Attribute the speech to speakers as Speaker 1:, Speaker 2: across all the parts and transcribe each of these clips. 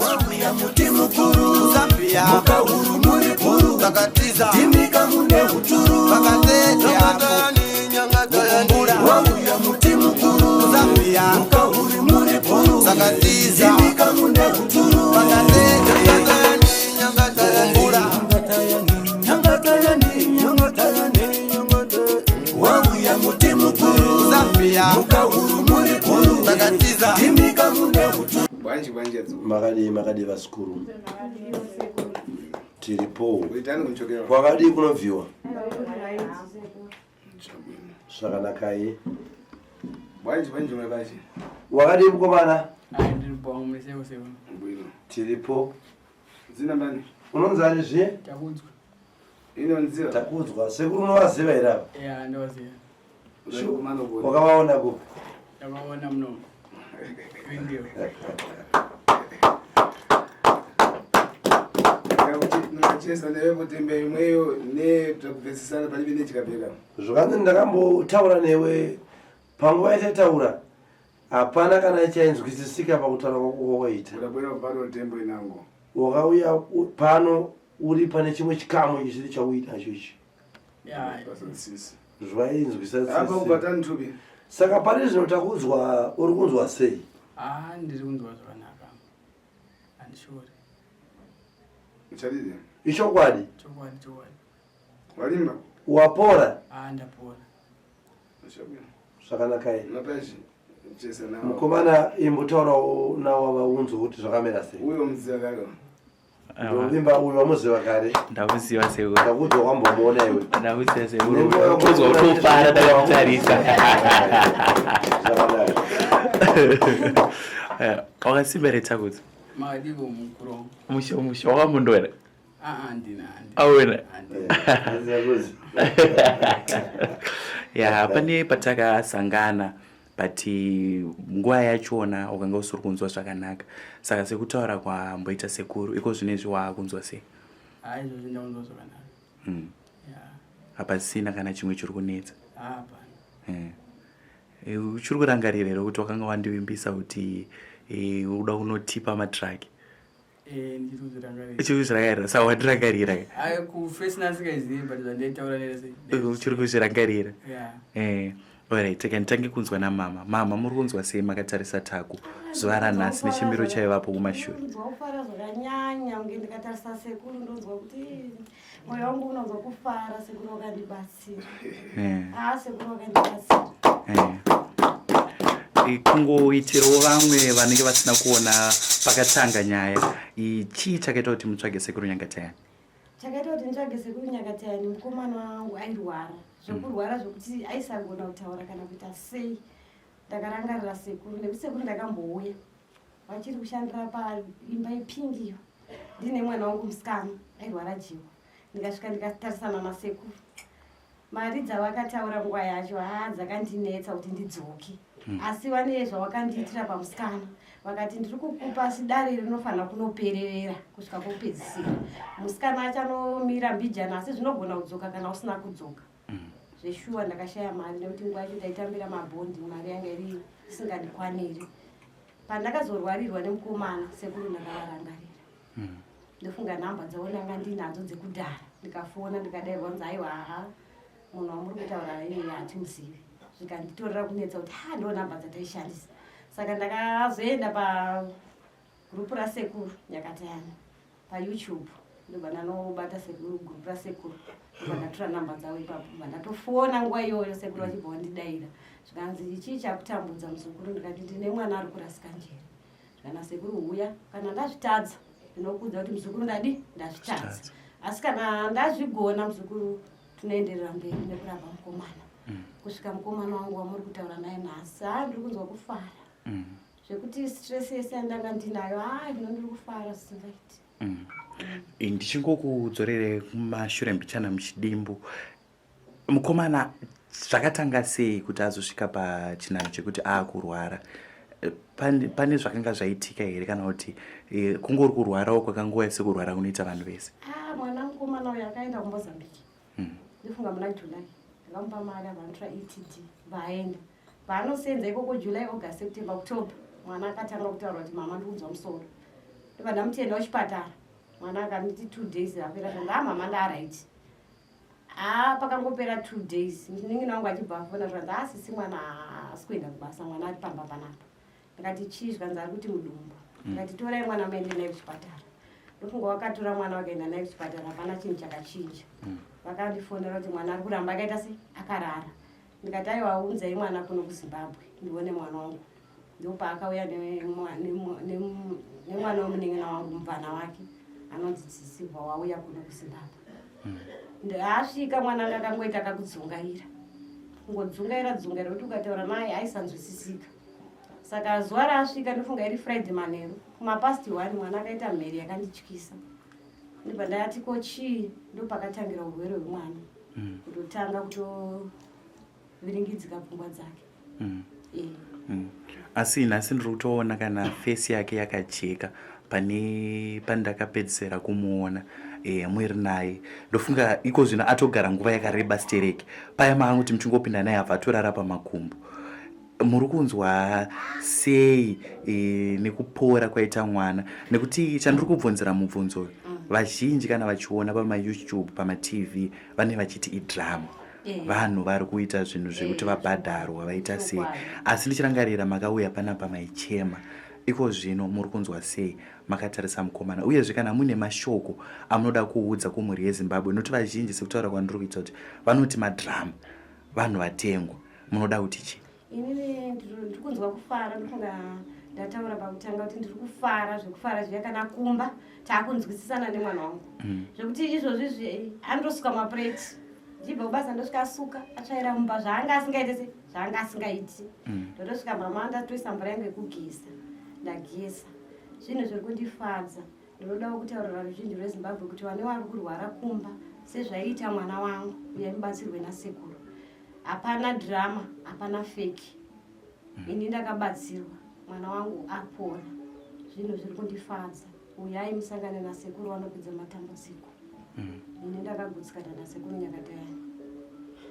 Speaker 1: wauya muti mukuru Zambia mukahuru muri puru takatiza timika mune huturu pakatete hapo nyangatoyani wauya muti mukuru Zambia mukahuru muri puru takatiza timika mune huturu pakatete nyangatoyani wauya muti mukuru Zambia mukahuru muri puru takatiza timika mune huturu makadi vasikuru tiripo kwakadi kunovhiwa zvakanakai wakadi mukomana tiripo unonzani zve takudzwa sekuru unovaziva here apa wakavaona kupi zvakanzi ndakambotaura newe panguva yataitaura hapana kana chainzwisisika pakutaura kwakwaita wakauya pano uri pane chimwe chikamu chisiri chauita ichochi zvainzwisisa saka pane zvino takudzwa uri kunzwa sei?
Speaker 2: Ndiri kunzwa zvakanaka handishori
Speaker 1: uchadidi ichokwadi
Speaker 2: chokwadi
Speaker 1: walimba wapora
Speaker 2: ndapora
Speaker 1: zvakanaka mukomana imbotaura nawo vaunzwa kuti zvakamera sei uyo muziva kare ndovimba uyo wamuziva kare
Speaker 3: ndakuziva sewe
Speaker 1: ndakudzwa kwambomuona iwe
Speaker 3: ndakuziva sewe kuzwa kutofara ndakakutarisa wakasimberetsa kuti
Speaker 2: madivo mukuru
Speaker 3: musho wakamundora awena ya pane patakasangana but nguva yachona ukanga usiri kunzwa zvakanaka saka sekutaura kwamboita sekuru iko zvinezvi waakunzwa sei?
Speaker 2: izvozvi ndakunzwa zvakanaka
Speaker 3: hapasina kana chimwe chiri kunetsa? uchiri kurangarira here kuti wakanga wandivimbisa kuti uda kunotipa matraki? uchiri kuzvirangarira saka wandirangarira uchiri kuzvirangarira alright nditange kunzwa namama. Mama muri kunzwa sei makatarisa Taku zuva ranhasi nechimiro chaivapo kumashure?
Speaker 4: Kufara zvakanyanya unge ndikatarisa sekuru ndonzwa kuti moyo wangu unonzwa kufara sekuru wakandibatsira. Sekuru wakandibatsira.
Speaker 3: Kungoitirawo vamwe vanenge vasina kuona pakatanga nyaya chii chakaita kuti mutsvage sekuru Nyangatayani?
Speaker 4: Chakaita kuti nditsvage sekuru Nyangatayani mukomana wangu airwara zvokurwara zvokuti aisagona kutaura kana kuita sei. Ndakarangarira sekuru nekuti sekuru ndakambouya vachiri kushandira paimba yePingiyo ndine mwana wangu musikana airwara jiwa. Ndikasvika ndikatarisana nasekuru mari dzavakataura nguva yacho dzakandinetsa kuti ndidzoke. Asi vane zvavakandiitira pamusikana vakati ndiri kukupa asi dare rinofanira kunopererera kusvika kupedzisira. Musikana achanomira mbijana asi zvinogona kudzoka kana usina kudzoka. Zveshuwa ndakashaya mari nekuti nguva yacho ndaitambira mabhondi mari yanga iri isingandikwaniri. Pandakazorwarirwa nemukomana sekuru ndakavarangarira. Ndofunga nhamba dzavo ndanga ndinadzo dzekudhara ndikafona ndikadairwa kunzi aiwa munhu wamuri kutaura iye hatimuzivi. Zvikanditorera kunetsa kuti ndo nhamba dzataishandisa. Saka ndakazoenda pagrupu rasekuru Nyakatayani paYouTube ndobva ndanobata sekuru group rasekuru ndakatora nhamba dzavo ipapo ndatofona nguva iyoyo sekuru vachibva vandidaira zvikanzi chii chakutambudza muzukuru ndikati ndine mwana ari kurasika njere. Kana sekuru uya kana ndazvitadza ndinokudza kuti muzukuru ndazvitadza asi kana ndazvigona muzukuru tunoenderera mberi nekurapa mukomana. Kusvika mukomana wangu wamuri kutaura naye nhasi ndiri kunzwa kufara zvekuti stress yese yandanga ndinayo ndiri kufara zvisingaiti.
Speaker 3: Ndichingokudzorere kumashure mbichana muchidimbu mukomana zvakatanga sei kuti azosvika pachinano chekuti kurwara? Pane zvakanga zvaitika here kana kuti kungori kurwarawo kwakanguva sekurwara kunoita vanhu vese?
Speaker 4: Mwana mukomana uyo akaenda kuMozambique ndifunga muna July ndakamupa mari avanotora ETD vaenda paanosenza ikoko July August September October mwana akatanga kutaura kuti mama ndikunzwa musoro ndobva ndamutenda kuchipatara. Mwana akanditi 2 days apera zvanda mama ndaraiti. Pakangopera 2 days ndinenge wangu achibva afona zvanda asisi mwana asikuenda kubasa, mwana ari pamba panapa. Ndikati chizva nzari kuti mudumbu. Ndikati torai mwana muende naye kuchipatara. Ndofunga wakatora mwana wakaenda naye kuchipatara hapana chinhu chakachinja. Vakandifonera kuti mwana ari kuramba akaita se akarara. Ndikati aiwa unzai mwana kuno kuZimbabwe ndione mwana wangu. Ndopaakauya nemwana womuning'ina wangu mubvana wake anonzi Tsisibva wauya kuno kuZimbabwe. Asvika mwana akangoita kakudzungaira. Kungodzungaira kuti ukataura naye aisanzwisisika. Saka zuva raasvika ndofunga iri Friday manheru kumapasti 1 mwana akaita mheri yakandityisa. Ndibva ndati ko chii, ndopakatangira urwere hwemwana kutotanga kutoviringidzika pfungwa dzake.
Speaker 3: Asi nhasi ndiri kutoona kana fesi yake yakajeka pandakapedzisira kumuona mwiri naye. Ndofunga iko zvino atogara nguva yakareba stereki. Paya maanguti muchingopinda naye abva atorara pamakumbo. Muri kunzwa sei nekupora kwaita mwana? Nekuti chandiri kubvunzira mubvunzo vazhinji kana vachiona pamaYouTube pamaTV vane vachiti idhirama. Vanhu vari kuita zvinhu zvekuti vabhadharwa vaita sei. Asi ndichirangarira makauya panapa maichema. Iko zvino muri kunzwa sei makatarisa mukomana? Uyezve kana mune mashoko amunoda kuudza kumhuri yeZimbabwe, nokuti vazhinji sekutaura kwandiri kuita kuti vanoti madhirama, vanhu vatengwa, munoda kuti chii?
Speaker 4: Inini ndiri kunzwa kufara. Ndofunga ndataura pakutanga kuti ndiri kufara, zvekufara zviya kana kumba taakunzwisisana nemwana wangu. Zvekuti izvozvi andosukwa mapureti. Ndibva kubasa ndosvika asuka atsvaira mumba zvaanga asingaiti zvaanga asingaiti. Ndotosvika mama ndatoisa mvura yangu yekugeza. Ndageza. Zvinhu zviri kundifadza. Ndinoda kutaurira ruzhinji rweZimbabwe kuti vane vari kurwara kumba sezvaiita mwana wangu uye mubatsirwe nasekuru. Hapana drama, hapana feki. Ini ndakabatsirwa, mwana wangu apora. Zvinhu zviri kundifadza. Uyai musangane nasekuru vanopedza matambudziko. Ini ndakagutsikana nasekuru Nyakata yangu.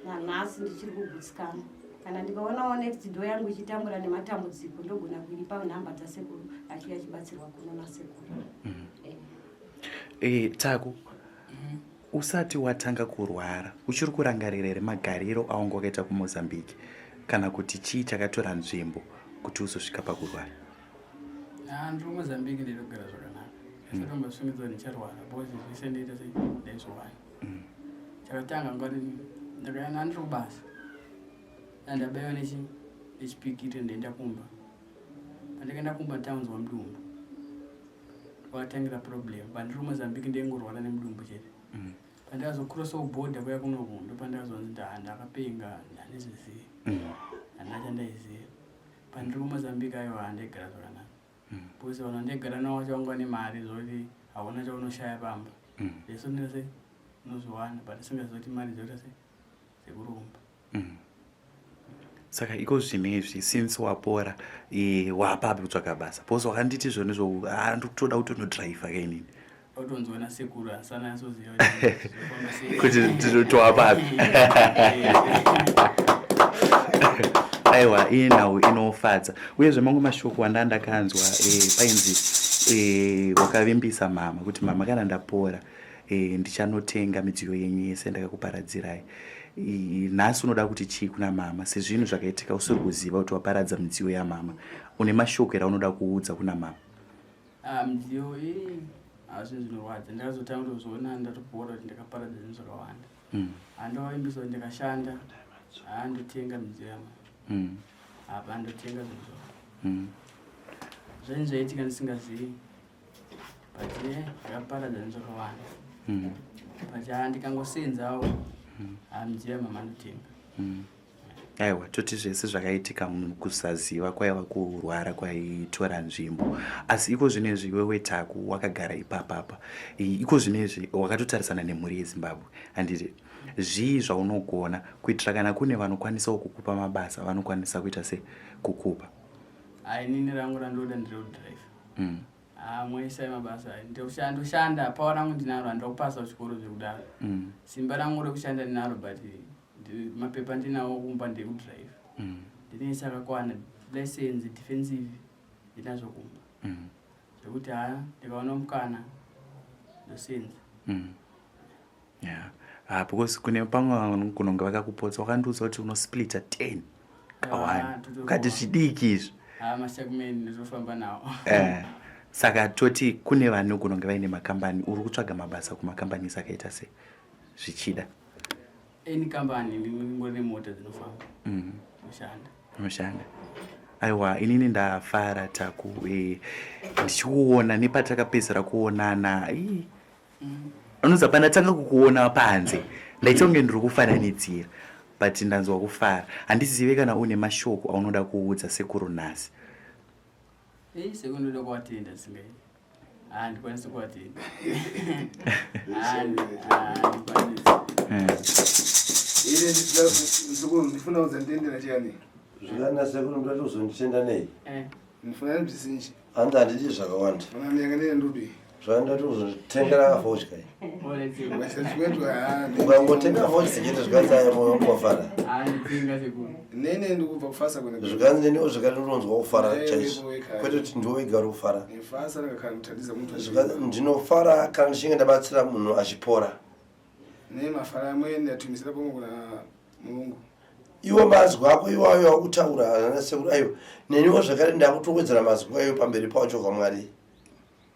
Speaker 4: Nanhasi ndichiri kugutsikana. Kana ndikaonawo next door yangu ichitambura nematambudziko ndogona kuipa nhamba dzasekuru achiuya achibatsirwa kuno nasekuru.
Speaker 3: Taku, usati watanga kurwara uchiri kurangarira here magariro aunge wakaita kuMozambique kana kuti chii chakatora nzvimbo kuti uzosvika pakurwara?
Speaker 2: Ndiri kuMozambique ndinogara zvakanaka. Ndinombosungidza ndicharwara because zvese ndoita sedaizowani. Chakatanga ngati ndakaenda ndiri kubasa. Ndabayiwa nechipikiri ndoenda kumba. Pandakaenda kumba ndaunzwa mudumbu. Wakatangira problem. Pandiri kuMozambique ndingorwara nemudumbu chete. Pandakazokurosa kubhodha kuya kunoku ndopandakazonzi ndakapenga ndandizizive. Handina chandaiziva. Pandiri kuMozambique aiwa handaigara zvakanaka. Because vanhu vandaigara navo vanga vane mari zvokuti hauna chaunoshaya pamba. Zvese ndinose unozowana but usingazoti mari dzoita sekurumba.
Speaker 3: Saka iko zvinezvi since wapora wapapi kutsvaka basa? Because wakanditi zvone ndikutoda kuti unodhiraivha kainini.
Speaker 2: Utonzwa sekuru asana asoziva
Speaker 3: kuti towapapi. Aiwa, iyi nhau inofadza. Uyezve mangu mashoko andakanzwa painzi wakavimbisa mama kuti mama kana ndapora ndichanotenga midziyo yenyu yese ndakakuparadzirai. Nhasi unoda kuti chii kuna mama sezvinhu zvakaitika usiri kuziva kuti waparadza midziyo yamama? Une mashoko era unoda kuudza kuna mama?
Speaker 2: Midziyo iyi hazvinhu zvinorwadza. Ndakazotanga kuzoona ndatopora kuti ndakaparadza zvinhu zvakawanda. Handavavimbisa kuti ndikashanda handotenga midziyo yamama. Apa ndotenga zvinhu zvavo. Zvinhu zvaitika ndisingazivi. But ndakaparadza zvinhu zvakawanda. But ndikangosenzawo midziyo yamama ndotenga.
Speaker 3: Aiwa, toti zvese zvakaitika kusaziva kwaiva kurwara kwaitora nzvimbo. Asi iko zvinezvi iwewe Taku wakagara ipapapa. Iko zvinezvi wakatotarisana nemhuri yeZimbabwe. Handiti zvii zvaunogona kuitira kana kune vanokwanisawo kukupa mabasa vanokwanisa kuita sekukupa?
Speaker 2: Inini rangu randoda ndirodhiraivha. Mwaisai mabasa ndoshanda pawa rangu ndinaro handakupasa kuchikoro zvekudaro. Simba rangu rekushanda ndinaro but mapepa ndinawo kumba ndekudhiraivha. Ndine chakakwana license defensive ndinazvo kumba. zvekuti haya ndikaona mukana ndosenza.
Speaker 3: Yeah. Because kune pamwe vanogona vakakupotsa wakandiudza kuti unosplita 10 ukati zvidiki izvi.
Speaker 2: Mashakumeni ndotofamba nawo.
Speaker 3: Saka toti kune vanogona kunge vaine makambani uri kutsvaga mabasa kumakambani sakaita sei zvichida?
Speaker 2: Any company ndingori mota dzinofamba. Unoshanda.
Speaker 3: Aiwa, inini ndafara Taku ndichiona nepatakapedzera kuonana. Unonzi apana tanga kukuona panze ndaita kunge ndiri kufananidzira but ndanzwa kufara. Handizive kana une mashoko aunoda kuudza sekuru nhasi.
Speaker 2: Sekuru ndoda kuatenda singai. Ndikwanisi kuatenda.
Speaker 1: Ndifuna uzandendera chiyani
Speaker 5: zvikana sekuru mutati uzonditenda nei?
Speaker 1: ndifuna ndizvinji
Speaker 5: handanditi zvakawanda
Speaker 1: muyangandire ndubi
Speaker 5: zvandati uzonditengera vodka
Speaker 1: masazvikwetu
Speaker 5: ukangotenga vodka chete zvikanzi moyo wangu wafara
Speaker 1: nene ndikubva kufasa
Speaker 5: zvikanzi neniwo zvikati unonzwa kufara chaizvo kwete kuti ndiwo wega uri kufara
Speaker 1: ndifasa ndakakhala muthandiza muntu
Speaker 5: ndinofara kana ndichinge ndabatsira munhu achipora
Speaker 1: nemafara amweni atumisira pomwe kuna mulungu.
Speaker 5: Iwo mazwi ako iwayo akutaura anasekuru aiwa neniwo zvakare ndakutowedzera mazwi ayo pamberi pacho kwaMwari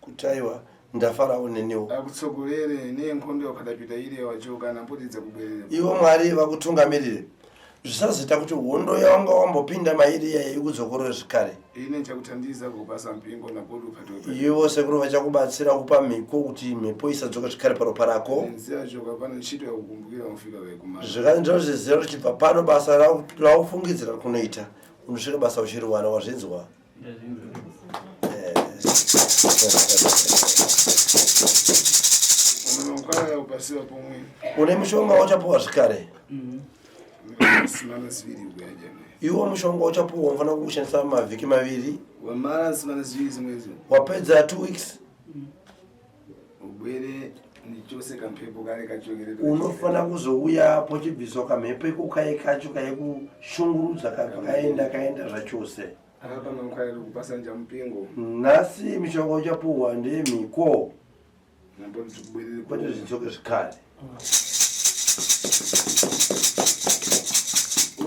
Speaker 5: kuti aiwa ndafarawo neniwo
Speaker 1: akutsogolere nenkhondo yakadapita ile wachoka nampotidza kubwerera
Speaker 5: iwo Mwari vakutungamirire zvisazoita kuti hondo yawanga wambopinda mairi yayi kudzokorore zvakare
Speaker 1: ine nchakuthandiza kupasa mpingo napodu upatopa
Speaker 5: iwo sekuru vachakubatsira kupa mhiko kuti mhepo isadzoka zvakare paropa rako
Speaker 1: nziyachoka pane ntchito yakukumbukira ufika wekumana
Speaker 5: zvakare ndozviziva kuti chibva pano basa raufungidzira kunoita unosvika basa uchiri wana wazvinzwa
Speaker 1: unokwaya upasiwa pomwe
Speaker 5: une mushonga wachapuwa zvakare
Speaker 1: simana ziviri kuyaja
Speaker 5: iwo mushonga uchapuwa unofana kuushandisa mavhiki maviri
Speaker 1: wamara simana ziviri zimwezi
Speaker 5: wapedza 2 weeks
Speaker 1: ubwere ndichose kampepo kare kachokere
Speaker 5: unofana kuzouya pochibviswa kamhepo ikukaye kacho kaikushungurudza kaenda zvachose
Speaker 1: apa mankwaya kupasa nja mpingo
Speaker 5: nhasi mishonga uchapuwa ndemhiko
Speaker 1: napo ndikubwerere
Speaker 5: kwete zvidzoke zvikare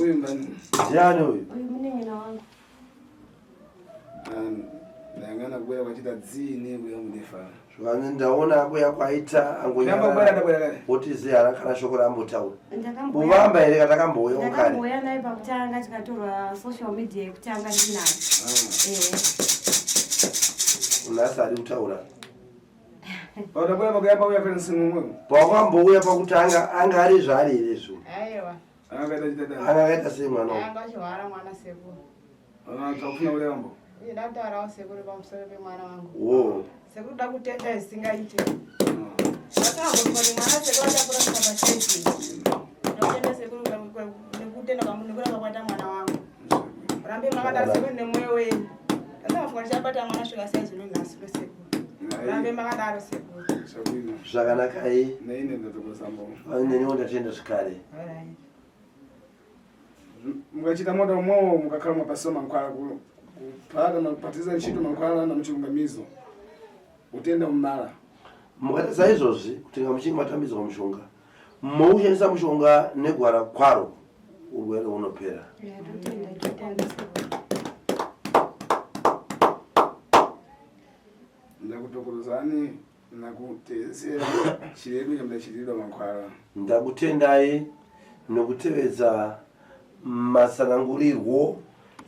Speaker 1: uyu mbani
Speaker 5: ndiani uyu
Speaker 4: munengena wangu
Speaker 1: ndangana kubwera kwachita dzini kuya munefara
Speaker 5: zvikanzi ndaona akuya kwaita angonyaaoti hana kana shoko rambotaura uvamba here katakambouya ukare
Speaker 4: ndakamboya naye pakutanga tikatorwa social media yekutanga ndinayo
Speaker 5: nhasi ari kutaura
Speaker 1: pautakwera pakuya pauya kana simumwe
Speaker 5: pakwambouya pakutanga anga ari zvari here zvo
Speaker 1: akaita chitadani
Speaker 5: angakaita sei mwana
Speaker 6: angachihwara mwana sekuru
Speaker 1: takufuna kuleambo
Speaker 6: ndakutaurawo sekuru pamusoro pemwana wangu
Speaker 5: wo
Speaker 6: sekuru da kutenda zvisingaite akangofoni mwana sekuru achakurasika paseti ndotenda sekuru nekutenda nekuda kwakwata mwana wangu rambe makadaro sekuru nemwoyo wenyu asafunga ndichabata mwana svika sei zvino nhasi kwesekuru rambe makadaro sekuru
Speaker 5: zvakanakayi
Speaker 1: neine ndatokosambo
Speaker 5: neniwo ndatenda zvikare
Speaker 1: mukachita moda umwowo mukakhala mwapasiwa mankhwala kupata mapatiza ntchito mankhwala na muchilungamizo utenda mmala
Speaker 5: mukatasa izvozvi kutenga muchinge matambidzwa mushonga moushandisa mushonga negwara kwaro urwere unopera
Speaker 1: ndakutokorozani nakutezera chiredu chamudachitiridwa mankhwala
Speaker 5: ndakutendai nekutevedza masanangurirwo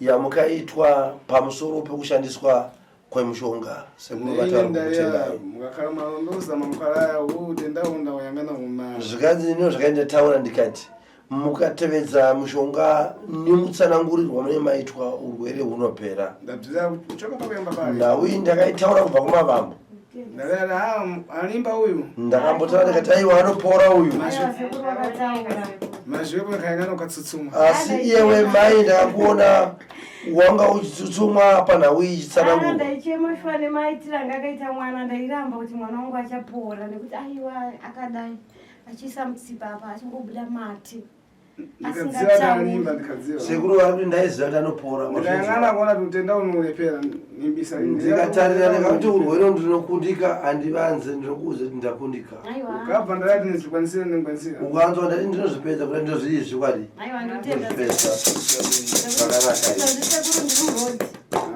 Speaker 5: yamukaitwa pamusoro pekushandiswa kwemushonga
Speaker 1: sekuvatarukutengai mukakhala malondoza mankhwala aya utendaunda wayangana uma
Speaker 5: zvikanzi nino zvakaindataura ndikati mukatevedza mushonga nemutsanangurirwa mune maitwa urwere hunopera
Speaker 1: ndabvira kuchoka pakuyamba pale
Speaker 5: nawi ndakaitaura kubva kumavambo
Speaker 1: ndakati alimba uyu
Speaker 5: ndakambotaura ndikati aiwa anopora uyu
Speaker 1: mazviwepo akayangana ukatsutsumwa
Speaker 5: asi iyewe mai ndakakuona wanga uchitsutsumwa panhawi ichitsanangurwa
Speaker 4: ndaichema shuwa nemaitira anga akaita mwana ndairamba kuti mwana wangu achapora nekuti aiwa akadai achiisa mutsipa apa achingobuda mate
Speaker 5: sekuru vari kuti ndaiziva kuti anopora
Speaker 7: ndikayang'ana kuona kuti utenda unolepera nimbisa
Speaker 5: ndikatarira ndikakuti urwere ndinokundika handivanze ndinokuuze kuti ndakundika
Speaker 7: ukabva ndakati ndizvikwanisire ndingwanisira
Speaker 5: ukanzwa ndati ndinozvipedza kuti ndinozviizvi kwadi ndinozvipedza zvakanaka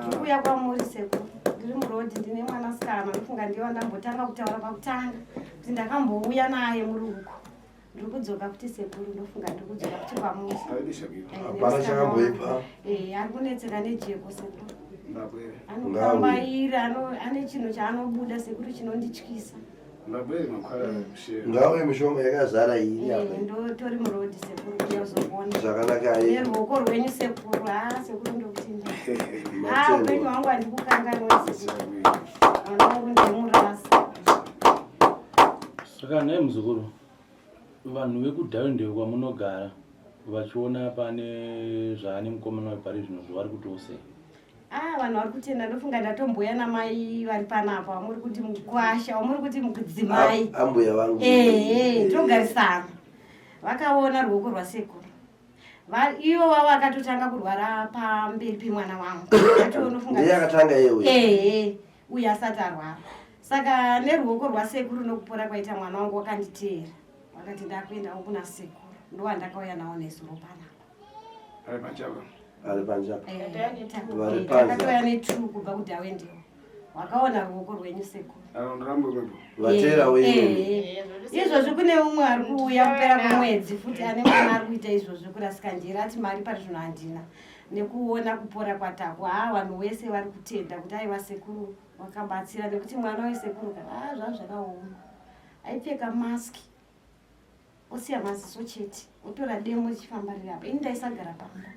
Speaker 4: ndikuya kwamuri sekuru ndiri murodhi ndine mwanasikana ndofunga ndiwa ndambotanga kutaura pakutanga kuti ndakambouya naye muri uko ndiri kudzoka kuti sekuru ndofunga ndiri kudzoka kuti kwamuri
Speaker 5: hapana chakamboipa
Speaker 4: ari kunetseka nejeko sekuru anokambaira ane chinhu chaanobuda sekuru chinondityisa
Speaker 5: ngawe mishonga yakazara iri
Speaker 4: ndotori murodhi sekuru kuya uzopona
Speaker 5: zvakanaka
Speaker 4: neruoko rwenyu sekuru sekuru ndokutinda upenyu hwangu handikukanganwe sekuru vanangu ndemurasa
Speaker 8: saka naye muzukuru vanhu vekudhayo ndeo kwamunogara vachiona pane zvaane mukomana wepari zvino zvavari kutose
Speaker 4: vanhu vari kutenda ndofunga ndatomboya namai vari panapa wamuri kuti mukwasha wamuri kuti mukudzimai
Speaker 5: ambuya vangu
Speaker 4: togarisana vakaona ruoko rwasekuru ivo vavo vakatotanga kurwara pamberi pemwana wangu
Speaker 5: ndiye akatanga iye
Speaker 4: uye asati arwara saka neruoko rwasekuru nokupora kwaita mwana wangu wakanditeera vakati ndakuendawo kuna sekuru ndowandakauya nawo nezuro panapa
Speaker 5: ari panja
Speaker 4: takatoya netru kubva kudhawe ndiwo wakaona ruoko rwenyu sekuru
Speaker 5: vatera
Speaker 4: izvozvi kune umwe ari kuuya kupera kwemwedzi futi ane mwana ari kuita izvozvi kurasika njeri ati mari pari zvino handina nekuona kupora kwatako vanhu vese vari kutenda kuti aiva sekuru wakabatsira nekuti mwana wesekuru kana zvavo zvakaoma aipfeka maski osiya maziso chete otora demo ichifamba riri apa ini ndaisagara pamba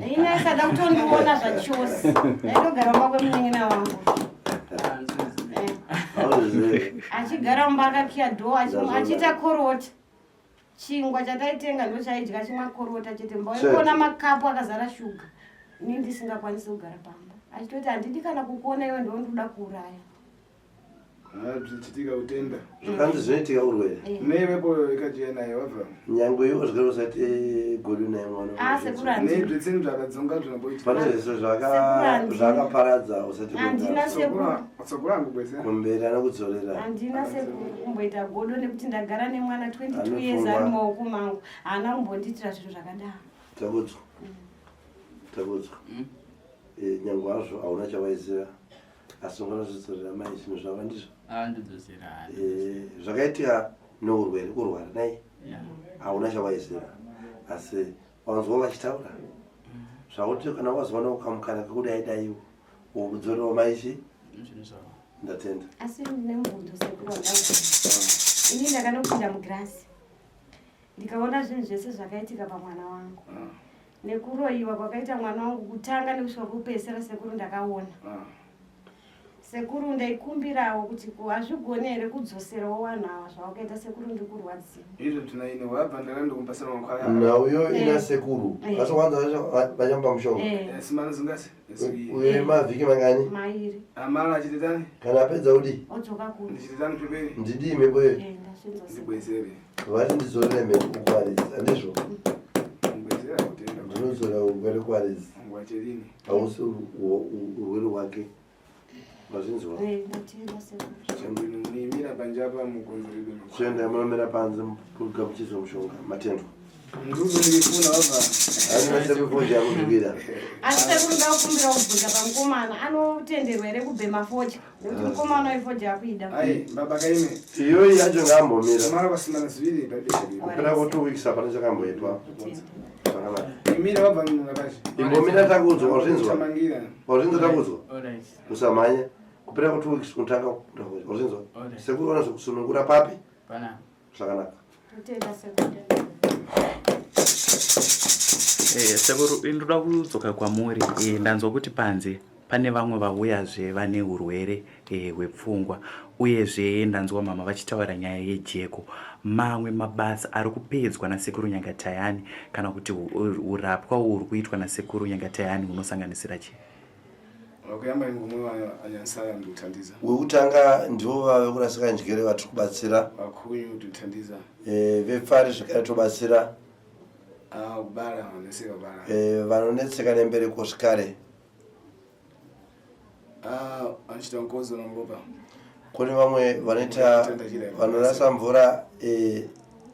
Speaker 4: ini ndaisada kutondiona zvachose ndaitogara mumba kwemunyengena wangu achigara mumba akakiya dhoo achiita korota chingwa chataitenga ndo chaidya chimwa korota chete mba waikuona makapu akazara shuga ini ndisingakwanisi kugara pamba achitoti handidi kana kukuona iwe ndo ndoda kuuraya
Speaker 7: zvichitika utenda
Speaker 5: zvakanzi zvinoitika urwere
Speaker 7: nevepo ikajia naye wabva
Speaker 5: nyange iwo zvakare usati godu naye mwana
Speaker 7: nezvitsini zvakadzonga zvinoboitika
Speaker 5: pane zvese zvakaparadza usati
Speaker 4: handina
Speaker 7: sekuru angu kwese
Speaker 5: kumberi anokudzorera
Speaker 4: handina sekuru kumboita godo nekuti ndagara nemwana 22 years ari mumaoko mangu haana kumbondiitira zviro zvakadaro
Speaker 5: takudzwa nyange wazvo hauna chavaizira asi unganozvidzorera mai zvinhu zvava ndizvo zvakaitika neurwere kurwara nai hauna chavaizira asi wanzwa vachitaura zvakuti kana wazowana ukamukana kakudai daiwo ukudzorerawo maichi ndatenda
Speaker 4: asi ndine mubvunzo sekuru ini ndakanopinda mugirasi ndikaona zvinhu zvese zvakaitika pamwana wangu nekuroyiwa kwakaita mwana wangu kutanga nekusvika kupedzisira sekuru ndakaona sekuru ndaikumbirawo kuti hazvigone here kudzoserawo vanhu ava zvawakaita sekuru ndikurwadziwa
Speaker 7: izvo tinaine wabva ndakandokumbasira makwaya
Speaker 5: nauyo ina sekuru asi kwanza vachamba mushonga
Speaker 7: simana zingasi
Speaker 5: uye mavhiki mangani
Speaker 4: mairi
Speaker 7: amala achititani
Speaker 5: kana apedza udi
Speaker 4: odzoka kuri
Speaker 7: ndichititani peperi
Speaker 5: ndidii meboyo
Speaker 7: ndibwezere
Speaker 5: vari ndizorere mhepo kukwaridzi andizvo
Speaker 7: ndibwezera kutenda
Speaker 5: ndinozora urwere kwaridzi
Speaker 7: ngwacherini
Speaker 5: hausi urwere hwake mazvinzwa
Speaker 7: nimira panjapa mukonzerebe
Speaker 5: kuenda munomira panze gamuchizwa mushonga matendwa
Speaker 7: nduzondifuna wabva
Speaker 5: ainasekufoja yakuzvivira
Speaker 4: asi sekuru ndakukumbira kubvunza pamukomana anotenderwa here kubhema foja nekuti mukomana wefoja yakuida
Speaker 7: ai baba kaime
Speaker 5: iyoyi yacho ngaambomira
Speaker 7: mara pasimana ziviri padesha
Speaker 5: kupera ku 2 weeks apana chakamboitwa zvakanaka
Speaker 7: imira wabva munakachi
Speaker 5: imbomira takudzwa wazvinzwa
Speaker 7: tamangira
Speaker 5: wazvinzwa takudzwa usamhanya kupera ku 2 weeks kuntanga wazvinzwa sekuru wana zvokusunungura papi zvakanaka
Speaker 4: totenda sekuru
Speaker 3: sekuru indoda kudzoka kwamuri ndanzwa kuti panze pane vamwe vauyazve vane urwere hwepfungwa uyezve ndanzwa mama vachitaura nyaya yejeko mamwe mabasa ari kupedzwa nasekuru Nyangatayani kana kuti urapwa uri kuitwa nasekuru Nyangatayani unosanganisira chii
Speaker 7: wakuyamba ingumwe anyansaya ndikuthandiza
Speaker 5: wekutanga ndivo vave kurasika njere vatiri kubatsira
Speaker 7: vakuyu ndikuthandiza
Speaker 5: vepfari zvakare tobatsira
Speaker 7: kubala vaneseka kubala
Speaker 5: vanonetseka nembereko zvekare
Speaker 7: anchita nkozo nombopa
Speaker 5: kune vamwe vanoita vanorasa mvura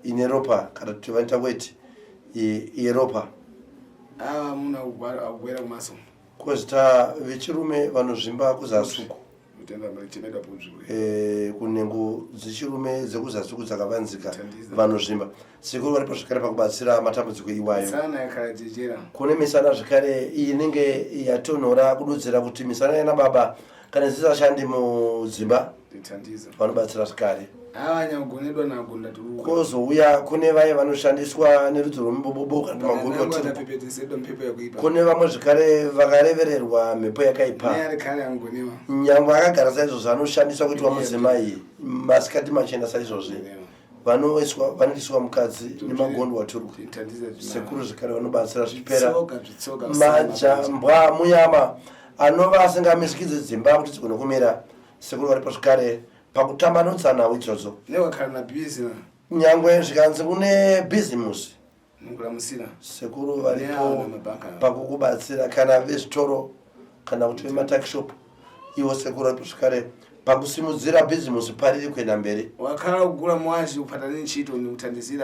Speaker 5: ine ropa kana kuti vanoita weti yeropa
Speaker 7: muna akugwera kumaso
Speaker 5: kozita vechirume vanozvimba kuzasuku
Speaker 7: utenda malichimeda punzvwe
Speaker 5: kunengo dzechirume dzekuzasuku dzakavanzika vanozvimba sekuru varipo zvekare pakubatsira matambudziko iwayo
Speaker 7: sana yakarajejera
Speaker 5: kune misana zvekare inenge yatonhora kududzira kuti misana yana baba kana dzisisashandi mudzimba
Speaker 7: nditandiza
Speaker 5: vanobatsira zvekare
Speaker 7: nyagonedwa nagonda turuka
Speaker 5: kozouya kune vaye vanoshandiswa nerudzi rwomubobobo kana magondoti kune vamwe zvekare vakarevererwa mhepo yakaipa nyangwe akagara saizvozvo anoshandiswa kuitwa mudzimai masikati machena saizvozvi vanoiswa mukadzi nemagondwa turuka sekuru zvekare vanobatsira zvipera majambwa munyama anova asingamisikidze dzimba kuti dzigone kumira sekuru varipo zvekare pakutambanudza nhau idzodzo nyangwe zvikanzi kune bhizimusi sekuru varipo pakukubatsira kana vezvitoro kana kuti vematakishop ivo sekuru varipo zvekare pakusimudzira bhizimusi pariri kuenda mberi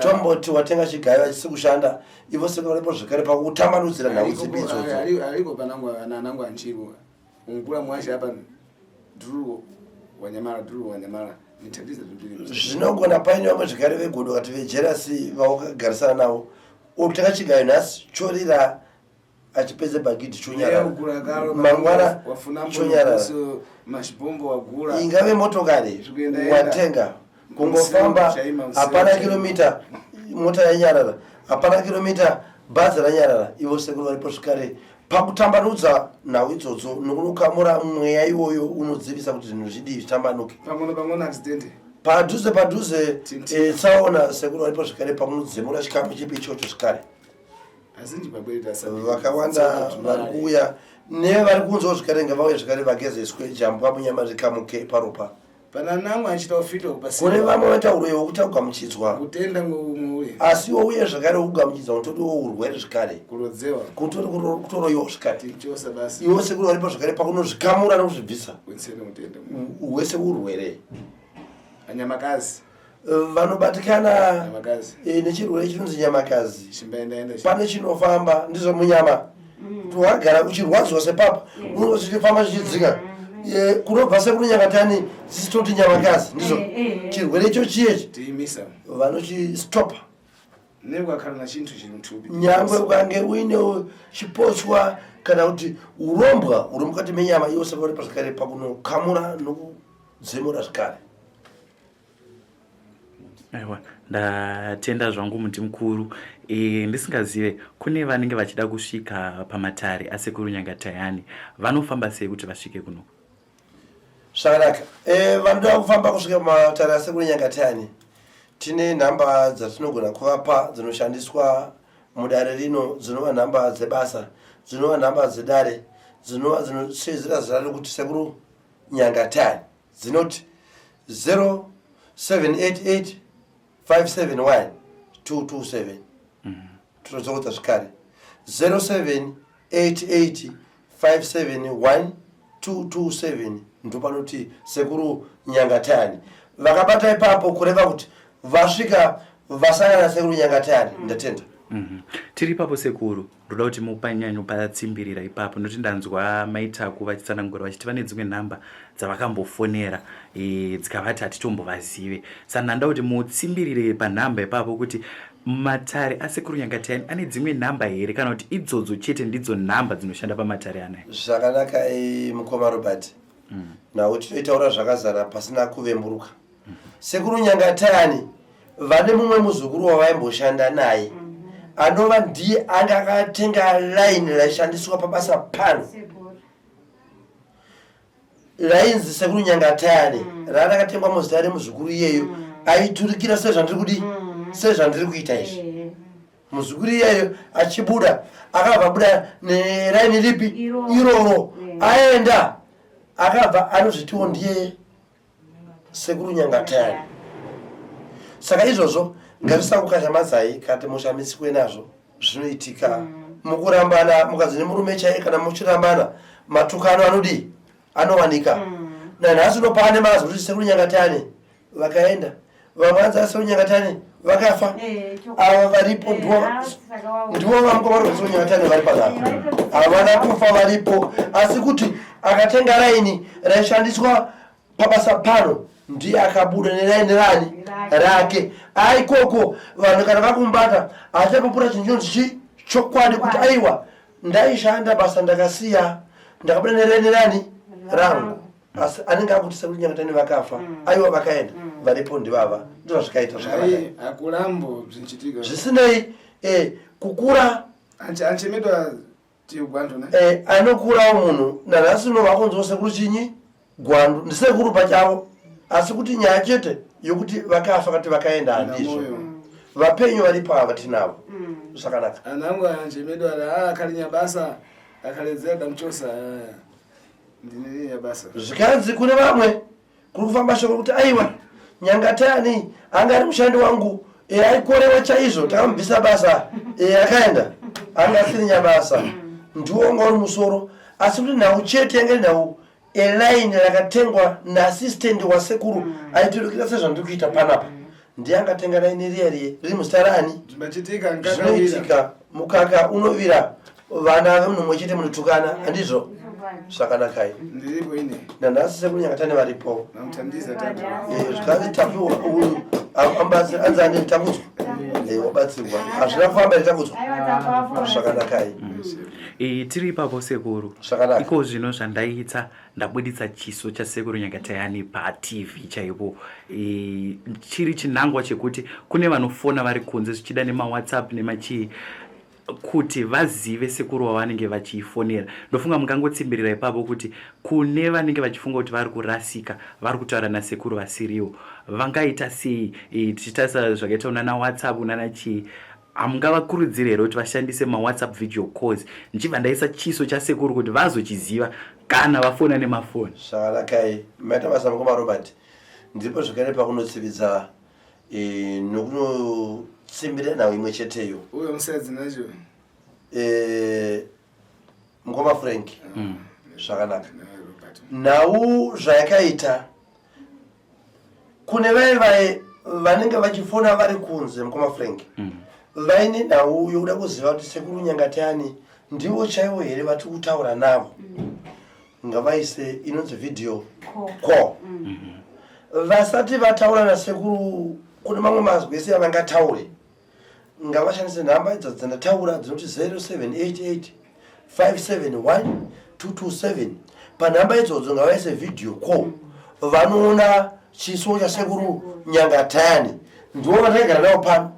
Speaker 5: tomboti watenga chigayo achisi kushanda ivo sekuru varipo zvekare pakutambanudzira nhau dzipi idzodzo zvinogona paine vamwe zvekare vegodo kati vejerasi vaukagarisana navo utenga chigayo nhasi chorira achipedze bhagidhi chonyarara mangwana chonyarara ingave motokari watenga kungofamba hapana kilomita mota yanyarara hapana kilomita bhazi ranyarara ivo sekuru varipo zvekare pakutambanudza nhau idzodzo nokunokamura mweya iwoyo unodzivisa kuti zvinhu zvidii zvitambanuke padhuze tsaona sekuru varipo zvekare pamunodzemura chikapu chipi ichocho zvekare vakawanda vari kuuya nevari kunzwa zvekare ngavauye zvekare vagezeswe jambwa munyama zvikamuke paropa kune vamwe vaita urwere hwokuti kugamuchidzwa asi wouye zvakare wokugamuchidzwa unotoriwo urwere zvakare kutoroiwo zvakare iwo sekuru varipo zvakare pakunozvikamura nokuzvibvisa wese urwere vanobatikana nechirwere chinonzi nyamakazi pane chinofamba ndizvo munyama wagara uchirwadzwa sepapa unozichifamba chichidzika kunobva sekuru nyakatani dzisitoti nyamakazi ndizvo chirwere icho chiyechi vanochistopa nyangwe ukange uine chipotswa kana kuti urombwa huri mukati menyama iwo sekuru varipo zvakare pakunokamura nokudzemura zvakare
Speaker 3: aiwa ndatenda zvangu muti mukuru ndisingazive kune vanenge vachida kusvika pamatare asekuru Nyangatayani vanofamba sei kuti vasvike kuno
Speaker 5: zvakanaka vanoda kufamba kusvika pamatare asekuru Nyangatayani tine nhamba dzatinogona kuvapa dzinoshandiswa mudare rino dzinova nhamba dzebasa dzinova nhamba dzedare dzinova dzinosedzera zita rekuti sekuru Nyangatayani dzinoti 0788 571 227 tinozokodza zvikare 0788 571 227 ndopanoti sekuru Nyangatayani vakabata ipapo kureva kuti vasvika vasangana sekuru Nyangatayani ndatenda
Speaker 3: tiri ipapo sekuru ndoda kuti mupanyanyopatsimbirira ipapo noti ndanzwa maitaku vachitsanangura vachiti vane dzimwe nhamba dzavakambofonera dzikavati hatitombovazive saka ndanda kuti mutsimbirire panhamba ipapo kuti matare asekuru Nyangatayani ane dzimwe nhamba here kana kuti idzodzo chete ndidzo nhamba dzinoshanda pamatare anaya
Speaker 5: zvakanaka mukoma Robert nawo tinoitaura zvakazara pasina kuvemburuka sekuru Nyangatayani vane mumwe muzukuru wavaimboshanda naye anova ndiye anga akatenga line raishandiswa pabasa pano rainzi sekuru Nyangatayani raakatengwa muzita remuzukuru iyeyo aiturikira sezvandiri kuita izvi muzukuru iyeyo achibuda akabva buda neraini ripi iroro aenda akabva anozvitiwo ndiye sekuru Nyangatayani saka izvozvo ngatisakukashamadzai kati mushamisikwe nazvo zvinoitika mukurambana mukadzi nemurume chaiye kana muchirambana matukano anodi anowanika nanhasi unopane mazi kuti sekuru Nyangatane vakaenda vamwe vanzi sekuru Nyangatane vakafa ava varipo ndivo vamukoma sekuru Nyangatane vari panapo havana kufa varipo asi kuti akatenga raini raishandiswa pabasa pano ndiye akabuda neraini rani rake aikoko vanhu kana vakumbata achapupura chinjonzi chokwadi kuti aiwa ndaishanda basa ndakasiya ndakabuda neraini rani rangu asi anenge akuti sekuru Nyangatane vakafa aiwa vakaenda varipo ndivava ndizvo zvikaita zvakanaka
Speaker 7: akulambo zvinchitika
Speaker 5: zvisinei kukura
Speaker 7: anchemedwa tigwandu
Speaker 5: anokurawo munhu nanhasi unobva kunzwa sekuru chinyi gwandu ndisekuru pachavo asi kuti nyaya chete yokuti vakafa kuti vakaenda handizvo vapenyu vari pava tinavo zvakanaka
Speaker 7: anangu anchemedwa akalinya basa akaledzera muchosa ndine basa
Speaker 5: zvikanzi kune vamwe kuri kufamba shoko kuti aiwa Nyangatane anga ari mushandi wangu aikorewa chaizvo takamubvisa basa akaenda anga asirinya basa ndiwo ngori musoro asi kuti nhau chete yange nhau elaini rakatengwa naassistant wasekuru aiturukira sezvandiri kuita panapa ndiye angatenga laini riyariye riri muzita rani zvinoitika mukaka unovira vana vemunhu mumwe chete munotukana handizvo zvakanakai
Speaker 7: ndiripo ine
Speaker 5: nanhasi sekuru Nyangatane varipo
Speaker 7: namuthandiza tatu
Speaker 5: zvikanzi tapiwa uyu ambazi anzani takudzwa wabatsirwa hazvina kufamba ritakudzwa zvakanakai
Speaker 3: tiri ipapo sekuru iko zvino zvandaita ndabuditsa chiso chasekuru Nyangatane paTV chaipo chiri chinangwa chekuti kune vanofona vari kunze zvichida nemaWhatsApp nemachii kuti vazive sekuru wavanenge vachifonera ndofunga mukangotsimbirira ipapo kuti kune vanenge vachifunga kuti vari kurasika vari kutaura nasekuru vasiriwo vangaita sei tichitarisa zvakaita unana WhatsApp unana chii hamungavakurudzire here kuti vashandise maWhatsApp video calls ndichibva ndaisa chiso chasekuru kuti vazochiziva kana vafona nemafoni
Speaker 5: zvakanakai maita basa mukoma Robert ndipo zvakare pakunotsividza nokunotsimbira nhau imwe cheteyo
Speaker 7: uyo musadzi nacho
Speaker 5: mukoma Frank zvakanaka nhau zvayakaita kune vai vanenge vachifona vari kunze mukoma Frank vaine nhau yokuda kuziva kuti sekuru Nyangatane ndivo chaivo here vari kutaura navo ngavaise inonzi video call vasati vataura nasekuru kune mamwe mazwi ese avangataure ngavashandise nhamba idzo dzandataura dzinoti 0788 571 227 panhamba idzodzo ngavaise video call vanoona chiso chasekuru Nyangatane ndiwo vandagara navo pano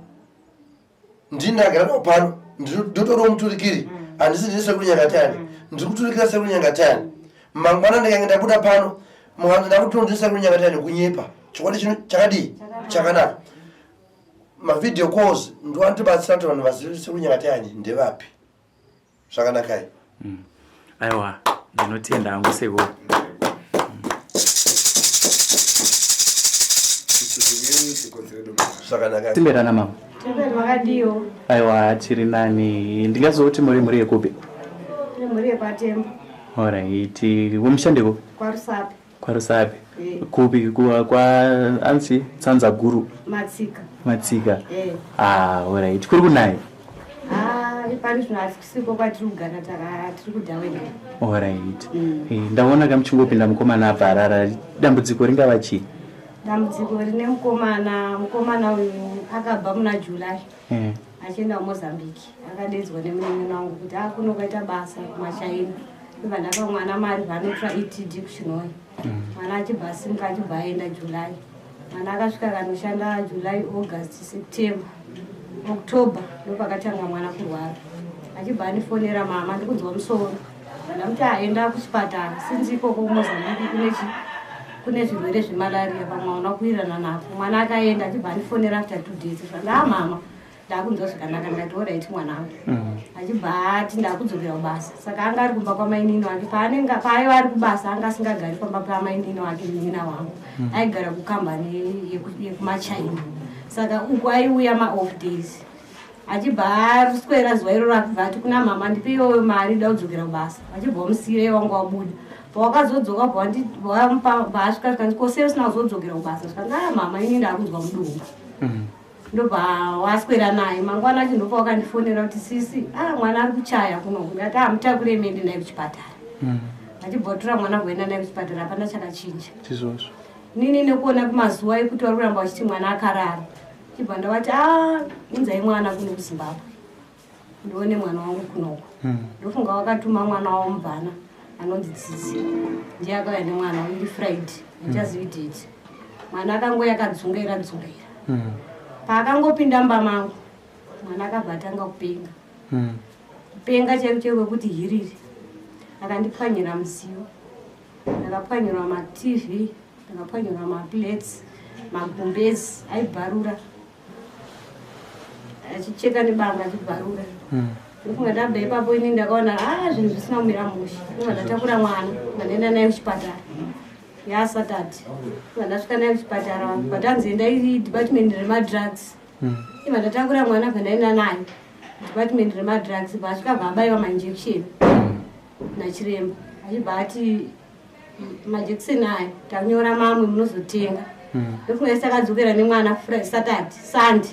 Speaker 5: ndinagara navo pano ndotoriwo muturikiri handisi ndini sekuru Nyangatane ndiri kuturikira sekuru Nyangatane mangwana ndikange ndabuda pano muhanda ndakuti ndiri sekuru Nyangatane kunyepa chikwadi chino chakadii chakanaka mavideo calls ndoandibatsira kuti vanhu vazive sekuru Nyangatane ndevapi zvakanakai
Speaker 3: aiwa ndinotenda hangu sekuru
Speaker 5: zvakanaka
Speaker 3: timberana mama
Speaker 4: wakadiyo
Speaker 3: aiwa tiri nani ndingazoti muri yekupi
Speaker 4: muri yepatembo
Speaker 3: alright wemushandiko kwarusapi kupi anzi tsanza guru matsika alright kuri kunai
Speaker 4: pani zvino asiko kwatiri kugara tiri kudhawena
Speaker 3: alright ndaona kamuchingopinda mukomana abva arara dambudziko ringava chii
Speaker 4: dambudziko rine mukomana uyu akabva muna July achienda kuMozambique akadedzwa nemunin'ina wangu kuti akunokaita basa kumachaina ibva ndapa mwana mari vanoitwa ETD kuchinoi mwana achibva asimuka achibva aenda July mwana akasvika kanoshanda July August September October ndopakatanga mwana kurwara achibva anifonera mama ndikunzwa musoro ndamuti aenda kuchipatara sinzi ikoko kuMozambique kune zvirwere zvemalaria pamwaona kuirana napo mwana akaenda achibva anifonera after 2 days mama ndakunzwa zvakanaka ndikati alright mwanangu achibva ati ndakudzokera kubasa saka anga ari kumba kwamainini wake paaiva ari kubasa anga asingagari pamba pamainini wake munin'ina wangu aigara kukambani yekumachaina saka uku aiuya maoff days achibva aswera zuva iroro akubva ati kuna mama ndipewo mari da kudzokera kubasa achibva wamusiyirei wangu wabuda pawakazodzoka bvaasvika zvikanzi kose usina kuzodzokera kubasa zvikanzi mama ini ndakunzwa mudumba ndobva waswera naye mangwana acho ndopa wakandifonera kuti sisi mwana ari kuchaya kunoku ndati mutakure mendi naye kuchipatara achibva tora mwana kuenda naye kuchipatara hapana chakachinja nini nekuona kumazuva ekuti vari kuramba vachiti mwana akarara chibva ndavati inzai mwana kuno kuzimbabwe ndione mwana wangu kunoku ndofunga wakatuma mwana wavo mubvana anonzi Tsitsi ndiye akauya nemwana iri Friday achazividheti mwana akangoya akadzungaira paakangopinda mumba mangu mwana akabva atanga kupenga chaiko kwekuti hiriri akandipwanyira muziyo ndakapwanyirwa matv ndakapwanyirwa maplates magumbezi aibharura achicheka nebanga achibharura ndofunga ndabva ipapo ini ndakaona zvinhu zvisina kumira mushe ndoga ndatakura mwana ndandaenda naye kuchipatara yaSaturday ndoga ndasvika naye kuchipatara patanzienda iri department remadrugs iva ndatakura mwana bvandaenda naye department remadrugs vasvika bvaabaiwa mainjection nachiremba achibva ati majekiseni aya tanyora mamwe munozotenga ndofunga isakadzokera nemwana Saturday Sunday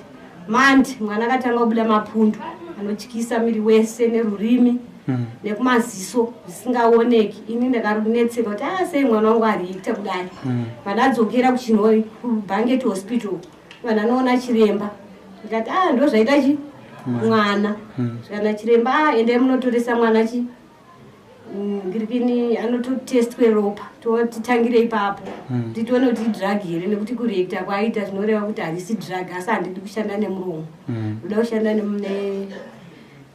Speaker 4: Monday mwana akatanga kubuda mapundu anotyisa miri wese nerurimi nekumaziso zvisingaoneki ini ndakarunetseka kuti sei mwana wangu ariita kudai vandadzokera kuchinhoi kubhangeti hospital vandanoona chiremba ndikati ndo zvaita chi mwana zvikana chiremba endai munotoresa mwana chi ngirikini anototestwe ropa totitangire ipapo titione kuti drug here nekuti kureakta kwaita zvinoreva kuti harisi drug asi handidi kushanda nemuromo ndoda kushanda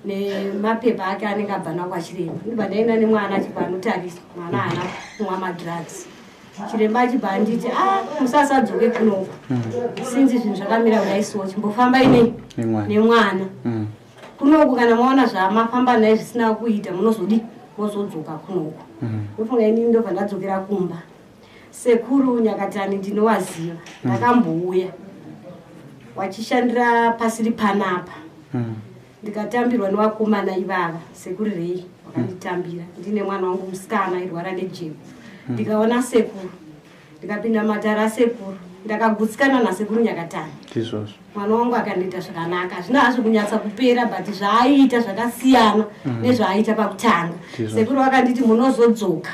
Speaker 4: nemapepa ake anenge abva nawo kwachiremba ndibva ndaenda nemwana achibva anotarisa mwana haana kumwa madrugs chiremba achibva anditi musasadzoke kunoku sinzi zvinhu zvakamira kudai so chimbofambai nemwana kunoku kana maona zvamafamba naye zvisina kuita munozodi mozodzoka kunoku ndofunga ini ndobva ndadzokera kumba sekuru Nyakatani ndinowaziva ndakambouya wachishandira pasiri panapa ndikatambirwa nevakomana ivava sekuru rei wakanditambira ndine mwana wangu musikana airwara nejeko ndikaona sekuru ndikapinda matara asekuru ndakagutsikana nasekuru Nyakatani mwana wangu akandiita zvakanaka hazvina hazvo kunyatsa kupera but zvaaita zvakasiyana nezvaaita pakutanga sekuru vakanditi munozodzoka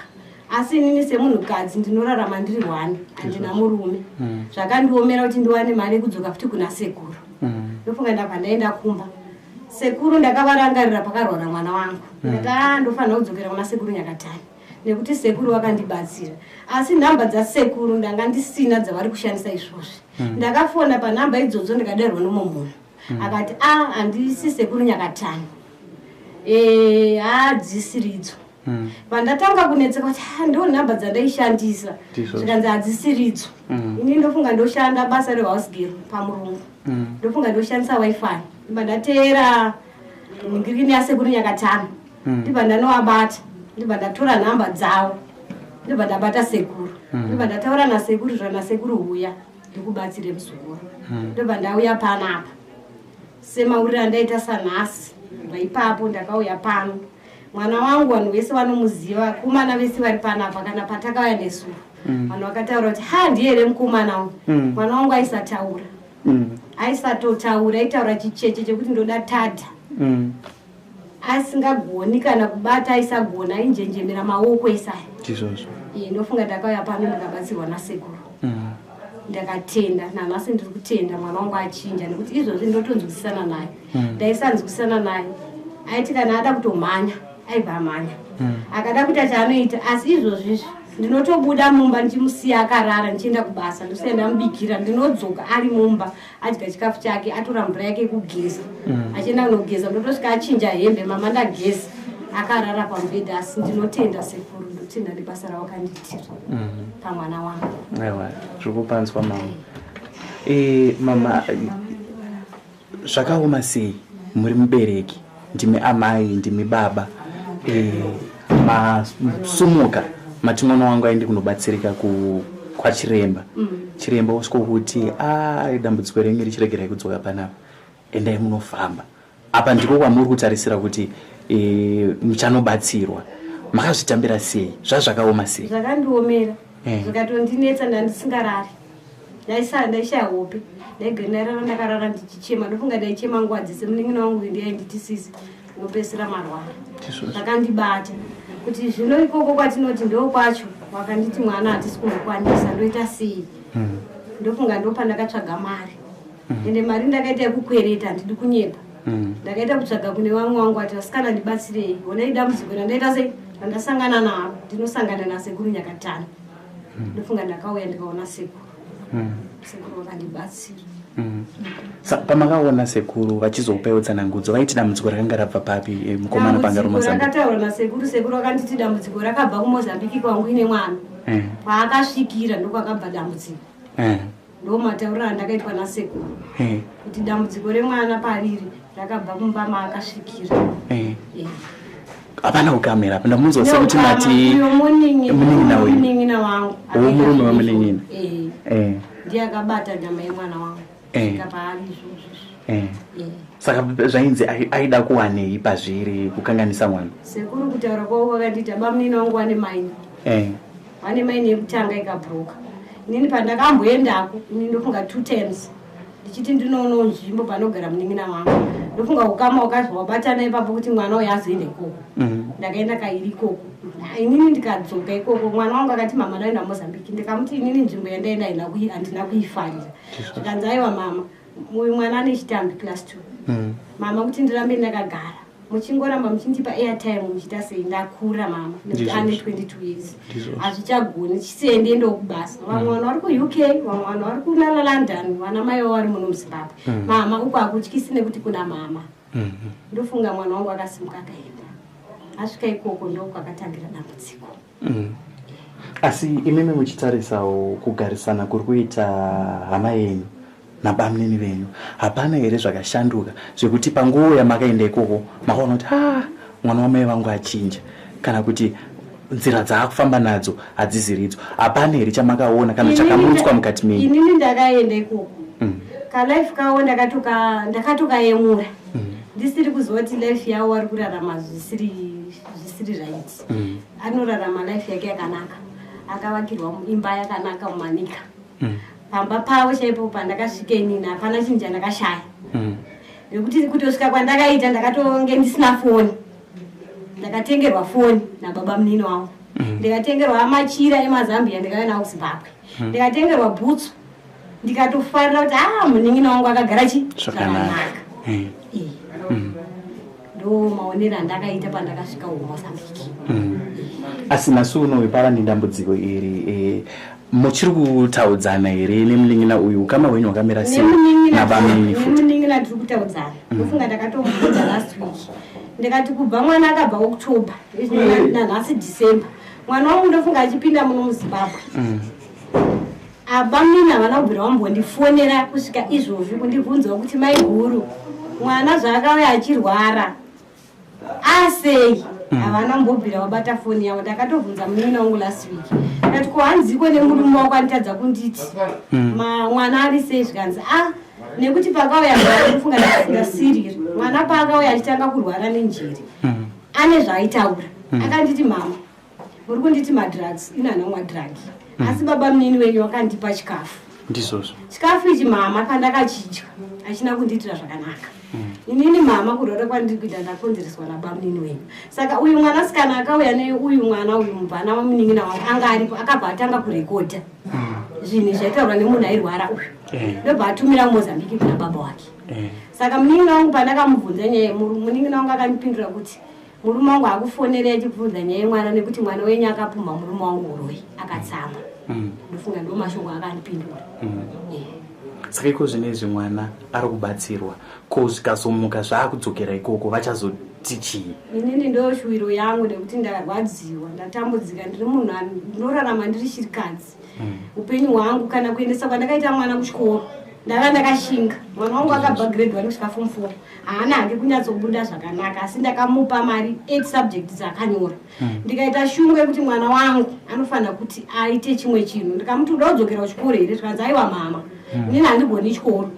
Speaker 4: asi inini semunhukadzi ndinorarama ndiri 1 handina murume zvakandiomera kuti ndiwane mari yekudzoka futi kuna sekuru ndofunga ndabva ndaenda kumba sekuru ndakavarangarira pakarwara mwana wangu ndikati ndofanira kudzokera kuna sekuru Nyakatani nekuti sekuru vakandibatsira asi nhamba dzasekuru ndanga ndisina dzavari kushandisa izvozvi ndakafona panhamba idzodzo ndikaderwa nomwe munhu akati handisi sekuru Nyakatani hadzisiridzo pandatanga kunetseka kuti ndo nhamba dzandaishandisa zvikanzi hadzisiridzo ini ndofunga ndoshanda basa rehouse girl pamurungu ndofunga ndoshandisa wifi ndibva ndateera ngirikini yasekuru Nyakatani ndibva ndanovabata ndibva ndatora nhamba dzavo ndibva ndabata sekuru ndibva ndataura nasekuru zvanasekuru uya ndikubatsire muzukuru ndibva ndauya panapa semauriro andaita sanhasi ipapo ndakauya pano mwana wangu vanhu vese vanomuziva kumana vese vari panapa kana patakauya nesuru vanhu vakataura kuti ndiye here mukomana wangu mwana wangu aisatotaura aitaura chicheche chekuti ndoda tadha asingagoni kana kubata aisagona ainjenjemera maoko esaya ndofunga ndakauya pano ndikabatsirwa nasekuru ndakatenda nanhasi ndiri kutenda mwana wangu achinja nekuti izvozvi ndotonzwisisana naye ndaisanzwisisana naye aiti kana ada kutomhanya aibva amhanya akada kuita chaanoita asi izvozvizvi ndinotobuda mumba ndichimusiya akarara ndichienda kubasa ndosiya ndamubikira ndinodzoka ari mumba adya chikafu chake atora mvura yake yekugeza achienda kunogeza ndotosvika achinja hembe mama ndageza akarara pamubhedhi asi ndinotenda sekuru ndotenda nebasa rawakandiitira pamwana wangu
Speaker 3: aiwa zvikupanzwa mama mama zvakaoma sei muri mubereki ndimi amai ndimi baba masumuka mati mwana wangu aende kunobatsirika kwachiremba chiremba usiko kuti dambudziko renyu richiregerai kudzoka panapa endai munofamba apa ndiko kwamuri kutarisira kuti muchanobatsirwa. Makazvitambira sei? Zvazvakaoma sei?
Speaker 4: Zvakandiomera. Zvikatondinetsa ndandisingarari. Ndaishaya hope. Ndaiganira ndakarara ndichichema. Ndofunga ndaichema nguva dzese munin'ina wangu ndiye nditisizi. Ndopesera marwara. Zvakandibata. Kuti zvino ikoko kwatinoti ndo kwacho wakanditi mwana hatisi kumukwanisa ndoita sei. Ndofunga ndopa ndakatsvaga mari. Ende mari ndakaita yekukwereta ndidi kunyepa. Ndakaita kutsvaga kune vamwe wangu ati vasikana ndibatsirei. Ona idambudziko randaita sei? Ndasangana naro. Ndinosangana nasekuru Nyakatani. Ndofunga ndakauya ndikaona sekuru. Sekuru vakandibatsira.
Speaker 3: Pamakaona sekuru vachizopewo tsanangudzo vaiti dambudziko rakanga rabva papi mukomana panga roMozambique?
Speaker 4: Rakataura nasekuru, sekuru akanditi dambudziko rakabva kuMozambique kwangu ine mwana. Paakasvikira ndokwakabva dambudziko. Ndo matauriro andakaitwa nasekuru. Kuti dambudziko remwana pariri rakabva kumba maakasvikira.
Speaker 3: Hapana kukamera pinda munzose kuti mati munin'ina
Speaker 4: wangu.
Speaker 3: Murume wamunin'ina.
Speaker 4: Ndiye akabata nyama yemwana wangu. Kapaari izvozvo.
Speaker 3: Saka zvainzi aida kuwanei pazviri kukanganisa mwana?
Speaker 4: Sekuru kutaura kwavo kwakanditi abamunini wangu wane maini. Wane maini yekutanga ikabhuroka. Inini pandakamboendako inini ndofunga 2 times. Ndichiti ndinoonawo nzvimbo panogara munin'ina wangu. Ndofunga ukama ukazwa wabatana ipapo kuti mwana uyu azoende ikoko. Ndakaenda kairi ikoko. Inini ndikadzoka ikoko mwana wangu akati mama ndaenda Mozambique. Ndikamuti inini nzvimbo yandaenda handina kuifarira. Zvikanzi aiwa mama uyu mwana ane chitambi class 2. Mama kuti ndirambe ndakagara. Muchingoramba muchindipa airtime muchita sei ndakura mama. Ane 22 years. Hazvichagoni chisiende ndokubasa. Vamwe vana vari ku-UK, vamwe vana vari kulala London, vana mai vari muno muZimbabwe. Mama uko hakutyisi nekuti kuna mama. Ndofunga mwana wangu akasimuka akaenda. Asvika ikoko ndokwakatangira dambudziko.
Speaker 3: Asi imimi muchitarisawo kugarisana kuri kuita hama yenyu nabamunini venyu, hapana here zvakashanduka zvekuti panguva yamakaenda ikoko makaona kuti mwana wamai vangu achinja, kana kuti nzira dzaakufamba nadzo hadziziridzo? Hapana here chamakaona kana chakamutswa mukati menyu?
Speaker 4: Inini ndakaenda ikoko kalife kawo ndakatokayemura ndisiri kuziva kuti life yawo vari kurarama zvisiri right. Anorarama life yake yakanaka, akavakirwa imba yakanaka mumanika. Pamba pavo chaipo pandakasvika inini hapana chinhu chandakashaya. Nekuti kutosvika kwandakaita ndakatonge ndisina foni. Ndakatengerwa foni nababa munini wangu. Ndikatengerwa machira emazambia ndikauya nawo kuZimbabwe. Ndikatengerwa bhutsu. Ndikatofarira kuti munin'ina wangu akagara zvakanaka. Ndo maonero andakaita pandakasvika kuMozambique.
Speaker 3: Asi nhasi uno pava nedambudziko iri muchiri kutaudzana here nemunin'ina uyu? Ukama hwenyu hwakamira sei nabamunini futi?
Speaker 4: Nemunin'ina tiri kutaudzana. Ndofunga ndakatomubvunza last week. Ndikati kubva mwana akabva October nanhasi December, mwana wangu ndofunga achipinda muno muZimbabwe. Abamunini havana kubvira vambondifonera kusvika izvozvi kundibvunzawo kuti mai guru mwana zvaakauya achirwara asei. Havana mbobvira vabata foni yavo. Ndakatovhunza munin'ina wangu last week ndati ko hanziko nemurume wako anditadza kunditi mwana ari sei? Zvikanzi nekuti pakauya mwana ndofunga ndasingasirira. Mwana paakauya achitanga kurwara nenjere ane zvaaitaura. Akanditi mama muri kunditi madrugs inanamwa drug, asi baba munini wenyu wakandipa chikafu.
Speaker 3: Ndizvozvo
Speaker 4: chikafu ichi mama pandakachidya achina kundiitira zvakanaka. Inini mama kurwara kwandiri kuita ndakonzereswa nababa munini wenyu. Saka uyu mwanasikana akauya neuyu mwana uyu mubvana wamunin'ina wangu anga aripo, akabva atanga kurekodha zvinhu zvaitaurwa nemunhu airwara uyu. Ndobva atumira kuMozambique kuna baba wake. Saka munin'ina wangu pandakamubvunza nyaya, munin'ina wangu akandipindura kuti murume wangu akufonera achibvunza nyaya yemwana nekuti mwana wenyu akapumha murume wangu uroi akatsama. Ndofunga ndo mashoko akandipindura.
Speaker 3: Saka iko zvinezvi mwana ari kubatsirwa, ko zvikazomuka zvaakudzokera ikoko vachazoti chii?
Speaker 4: Inini ndo shuviro yangu nekuti ndarwadziwa, ndatambudzika, ndiri munhu ndinorarama ndiri chirikadzi. Upenyu hwangu kana kuendesa kwandakaita mwana kuchikoro ndava ndakashinga. Mwana wangu akabva grade 1 kusvika form 4 haana hake kunyatsobuda zvakanaka, asi ndakamupa mari 8 subjects akanyora. Ndikaita shungu yekuti mwana wangu anofanira kuti aite chimwe chinhu. Ndikamuti uda kudzokera kuchikoro here? Zvikanzi aiwa mama inini handigoni chikoro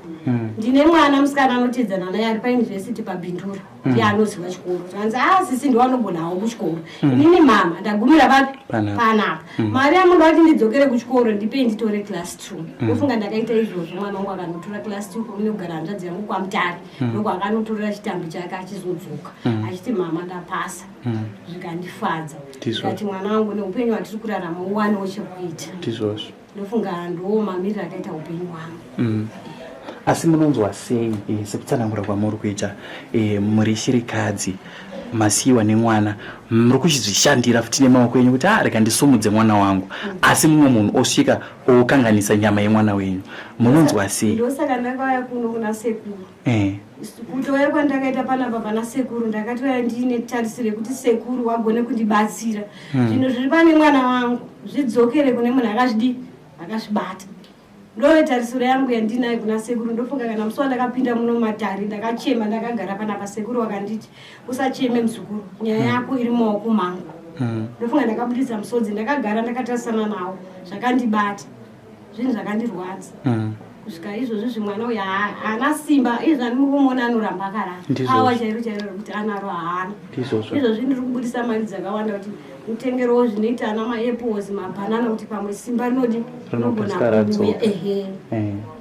Speaker 4: ndine mwana musikana anotedzana naye ari pauniversity pabindura ndiye anoziva chikoro anzi sisi ndiwanogonawo kuchikoro inini mama ndagumira papi panapa mari yamuda kuti ndidzokere kuchikoro ndipei nditore class 2 ndofunga ndakaita izvozvo mwana wangu akanotora class 2 kumine kugara hanzvadzi yangu kwamutare ndoko akanotorera chitambi chake achizodzoka achiti mama ndapasa zvikandifadza ikati mwana wangu neupenyu hwatiri kurarama uwanewo chekuita ndofunga ndo mamiriro akaita upenyu hwangu.
Speaker 3: Asi munonzwa sei sekutsanangura kwamuri kuita muri shirikadzi masiyiwa nemwana muri kuchizvishandira futi nemaoko enyu kuti reka ndisumudze mwana wangu asi mumwe munhu osvika okanganisa nyama yemwana wenyu munonzwa sei?
Speaker 4: Ndosaka ndakauya kuno kuna sekuru kutouya kwandakaita panapa pana sekuru ndakatouya ndine tarisiro yekuti sekuru wagone kundibatsira zvinhu zviri pane mwana wangu zvidzokere kune munhu akazvibata ndove tarisiro yangu yandinayo kuna sekuru. Ndofunga kana musi wandakapinda muno matari ndakachema ndakagara panapa sekuru wakanditi usacheme muzukuru nyaya yako iri mumaoko mangu. Ndofunga ndakabudisa musodzi ndakagara ndakatarisana nawo zvakandibata zvinhu zvakandirwadza kusvika izvozvo zvimwana uyu haana simba izvo andimukumuona anoramba akarara awa chairo chairo rekuti anaro haana izvozvi ndiri kubudisa mari dzakawanda kuti mutengerowo zvinoita ana maapples mabhanana kuti pamwe simba rinodi rinogona kuuya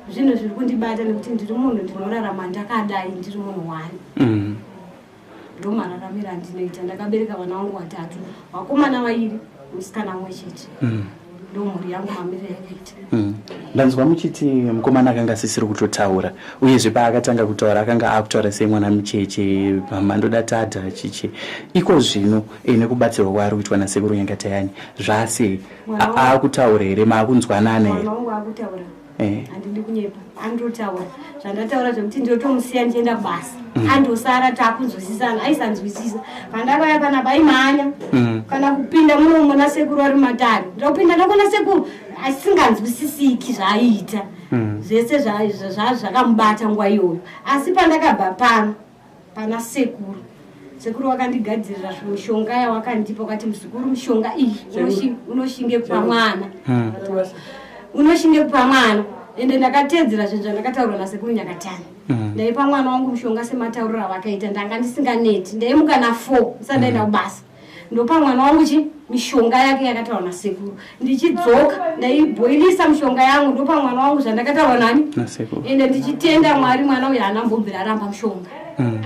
Speaker 4: zvinhu zviri kundibata nekuti ndiri munhu ndinorarama ndakadai ndiri munhu wani ndo mararamiro andinoita. Ndakabereka vana vangu 3 vakomana 2 musikana mumwe chete ndomhuri yangu mamiriro yakaita.
Speaker 3: Ndanzwa muchiti mukomana akanga asisiri kutotaura uyezve paakatanga kutaura akanga akutaura semwana mucheche mhando datadha chiche iko zvino nekubatsirwa kwaari kuitwa nasekuru Nyangatayani zvase aakutaura here maakunzwanana here?
Speaker 4: Mwana wangu akutaura handidi kunyepa andotaura zvandataura zvekuti ndotomusiya ndienda kubasa andosara taakunzwisisana aisanzwisisa pandakauya panapa aimhanya kana kupinda muno muna sekuru ari matari ndakupinda ndakona sekuru asinganzwisisiki zvaaita zvese zvakamubata nguva iyoyo asi pandakabva pana sekuru wakandigadzirira mishonga yawakandipa wakati muzukuru mishonga iyi unoshinge kupa mwana unoshinge kupa mwana ende ndakatedzera zvinhu zvandakataurwa nasekuru Nyakatani ndaipa mwana wangu mushonga sematauriro avakaita ndanga ndisinganeti ndaimuka na4 musandaenda kubasa ndopa mwana wangu mishonga yake yakataurwa nasekuru ndichidzoka ndaibhoilisa mishonga yangu ndopa mwana wangu zvandakataurwa nani nasekuru ende ndichitenda Mwari mwana uyu haana mbombera aramba mushonga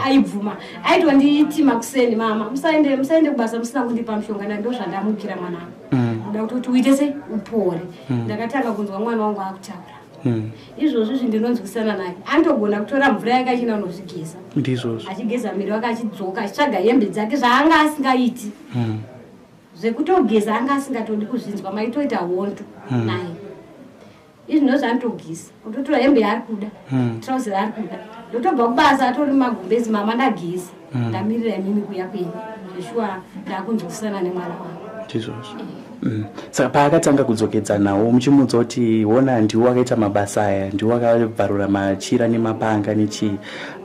Speaker 4: aibvuma aitondiiti makuseni mama musaende kubasa musina kundipa mushonga ndo zvandamukira mwana wangu nda kuti uite sei upore ndakatanga kunzwa mwana wangu akutaura izvozvo zvindinonzwisana naye andogona kutora mvura yake achina unozvigeza ndizvozvo achigeza miri wake achidzoka achitsvaga hembe dzake zvaanga asingaiti zvekutogeza anga asingatodi kuzvinzwa maitoita hondo naye izvi ndo zvandogisa utotora hembe yaari kuda trouser yaari kuda ndotobva kubasa atori magumbezi mama ndageza ndamirira imini kuya kwenyu zveshuwa ndakunzwisana nemwana wangu ndizvozvo.
Speaker 3: Saka paakatanga kudzokedzana nawo muchimudza kuti wona ndiwo akaita mabasa aya ndiwo akabvarura machira nemapanga nechii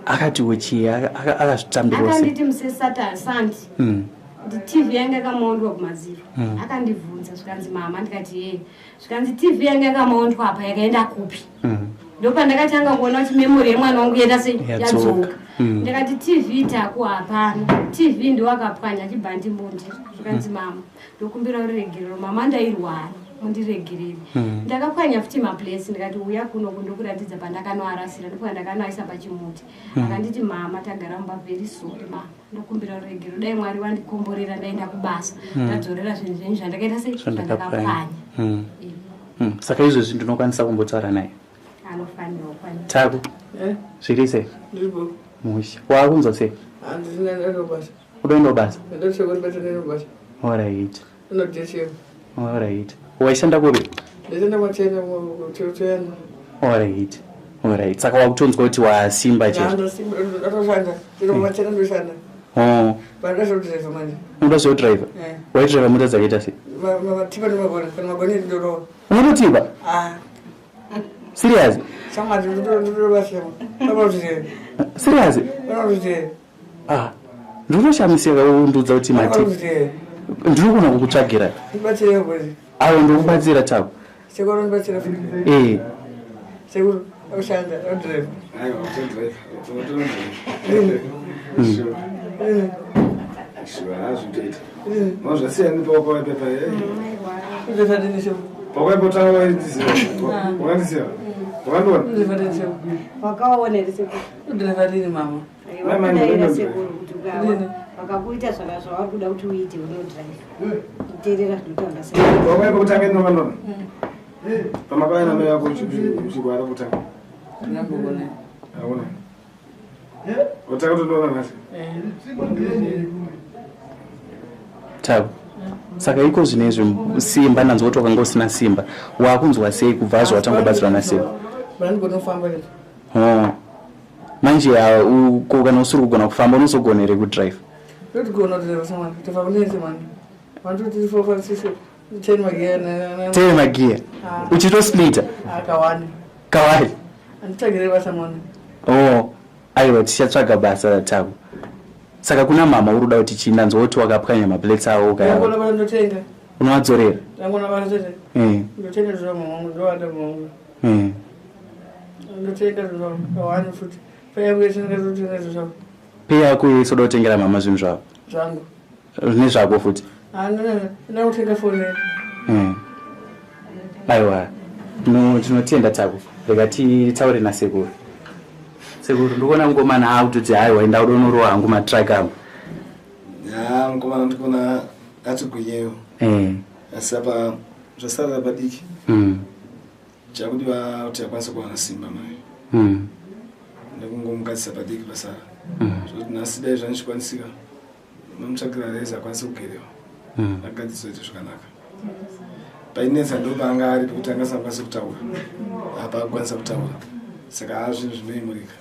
Speaker 3: akatiwo chii akazvitambira sei?
Speaker 4: Akanditi musesata sandi TV yangu yakamaondwa kumadziro akandibvunza zvikanzi mama ndikati zvikanzi TV yangu yakamaondwa apa yakaenda kupi ndopandakatanga kuona kuti memori yemwana wangu yenda sei yadzoka ndikati TV taku hapana TV ndiwo akapwanya chibhandi mbondi zvikanzi mama ndokumbira uregerero mama ndairwara mundiregerere ndakapwanya futi maplesi ndikati uya kuno kundokuratidza pandakanoarasira ndipo ndakanoaisa pachimuti akanditi mama tagara mumba very sorry mama ndokumbira uregerero dai Mwari wandikomborera ndaenda kubasa ndadzorera zvinhu zvenyu zvandakaita sei zvandakapwanya.
Speaker 3: Saka izvozvi ndinokwanisa kumbotaura naye
Speaker 4: anofanira kukwanisa
Speaker 3: tako zviri sei
Speaker 9: ndipo
Speaker 3: mushi waakunzwa sei?
Speaker 9: Handisina basa
Speaker 3: unoenda kubasa?
Speaker 9: ndotsveka ndatoenda kubasa.
Speaker 3: Alright.
Speaker 9: Unodetsera.
Speaker 3: Alright. Waishanda kupi?
Speaker 9: Ndishanda kwachena kutoyana.
Speaker 3: Alright. Saka wakutonzwa kuti wasimba chete.
Speaker 9: Ndosimba ndotoshanda. Ndinokwachena ndoshanda. Bandazodriver manje.
Speaker 3: Undazodriver? Waidriver mota dzakaita sei?
Speaker 9: Matipa nemagoni, kana magoni ndorowa.
Speaker 3: Unotipa? Serious?
Speaker 9: Shamati ndorobasema. Pamazvire.
Speaker 3: Serious?
Speaker 9: Pamazvire.
Speaker 3: Ndinoshamisika undudza kuti matipa. Ndinogona kukutsvagira.
Speaker 9: Ndibatsire bwezi.
Speaker 3: Awo ndokubatsira tako.
Speaker 9: Chekoro ndibatsira futi. sekuru aushanda audrive
Speaker 7: Aiwa, utodrive. Sure, hazvitoita. Mazvasiyana nepawakawa pepa
Speaker 9: uzefatini sekuru
Speaker 7: pawakaipotanga waitiziva wakandisiva wakandiona
Speaker 9: uzefatini sekuru
Speaker 4: wakaonere sekuru
Speaker 9: uzefatini mama
Speaker 4: wakaira sekuru kuti wakakuita zvakazvo vari kuda kuti uite unodrive kuteerera zvinotanga sekuru
Speaker 7: wakaipa kutanga inovanona pamakavaina mai vako uchigwara kutanga
Speaker 9: ndinambogona
Speaker 7: aona watanga kutondoona nasi
Speaker 3: Tabu. Saka iko zvinezvi simba nanzo kuti wakanga usina simba wakunzwa sei kubva azvo watangobatsirwa nasimba
Speaker 9: vanogona kufamba here
Speaker 3: manje kana usiri kugona kufamba unozogonere kudrive
Speaker 9: totigona kudriva samani tofa kunese mani 1 2 3 4 5 6 10 magiya
Speaker 3: 10 magiya uchitosplita
Speaker 9: kawani
Speaker 3: kawai
Speaker 9: handitsvagire basa mani
Speaker 3: aiwa tichatsvaga basa Tabu. Saka kuna mama uruda kuti chinanzo woti wakapwanya maplates awo
Speaker 9: ukayangona bana ndotenga
Speaker 3: unowadzorera
Speaker 9: ndangona bana tete ndotenga zviro mamangu ndowada mamangu ndotenga zviro kawani futi paya kuyetenga ndotenga zviro
Speaker 3: pay yako yesoda kutengera mama zvinhu zvavo
Speaker 9: zvangu
Speaker 3: nezvako futi
Speaker 9: ndautenga foni
Speaker 3: aiwa tinotenda Tabu. Rega titaure nasekuru sekuru ndikuona ngomana akutoti hai waenda udonorowa hangu matrack angu
Speaker 7: ngomana ndikuona atigwinyeyo asi apa zvasarira padiki chakudiwa kuti akwanise kuwana simba mai ndekungomukadzisa padiki pasara zvokuti nhasi dai zvanichikwanisika mamutsvagira rezi akwanise kugerewa agadzisoite zvakanaka painetsa ndopaanga ari pekuti angasakwanise kutaura apa akukwanisa kutaura saka zvinhu zvinoimurika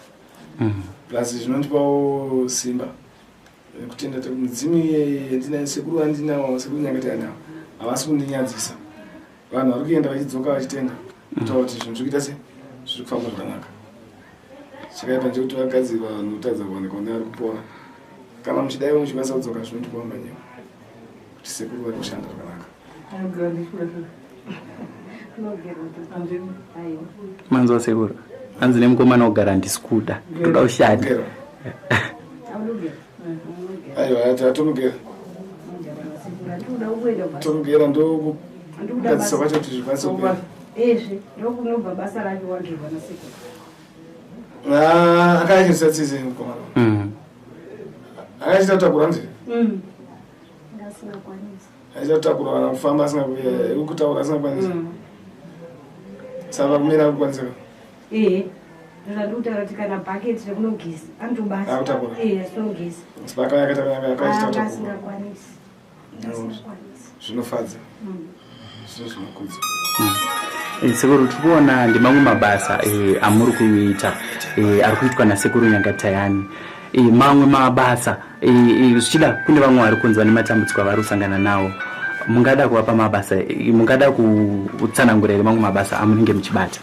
Speaker 7: plus zvinondipawo simba kutenda kuti mudzimi yandinayo sekuru andinawo sekuru nyangati anawo havasi kundinyadzisa vanhu vari kuenda vachidzoka vachitenda kutaura kuti zvinhu zvikuita se zviri kufamba zvakanaka chakaipa ndechekuti vagadzirwa vanhu kutadza kuoneka kuti vari kupora kana muchidaiwo muchikwanisa kudzoka zvinondipawo manyewa kuti sekuru vari kushanda zvakanaka
Speaker 3: manzwa sekuru hanzi nemukomana kugara ndisikuda toda ushanda
Speaker 7: aiwa tatomugera tomugera ndokugadzisa kwacho kuti zvikwanise kupera
Speaker 4: ndokunobva basa racho wagirwa nasekuru
Speaker 7: akaachirisa tsise mukomana akachita kutakura ndiri achita kutakura vana kufamba kutaura asingakwanisa saka kumira kukwanisika
Speaker 4: ndodakutaura kuti kana bhaketi rekunogeza andobasa sinogeza
Speaker 7: asingakwanisi zvinofadza zvino zvinokudza
Speaker 3: sekuru tikuona ndimamwe mabasa amuri kuita ari kuitwa nasekuru Nyangatayani mamwe mabasa zvichida kune vamwe vari kunzwa nematambudziko avari kusangana nawo mungada kuvapa mabasa mungada kutsanangura here mamwe mabasa amunenge muchibata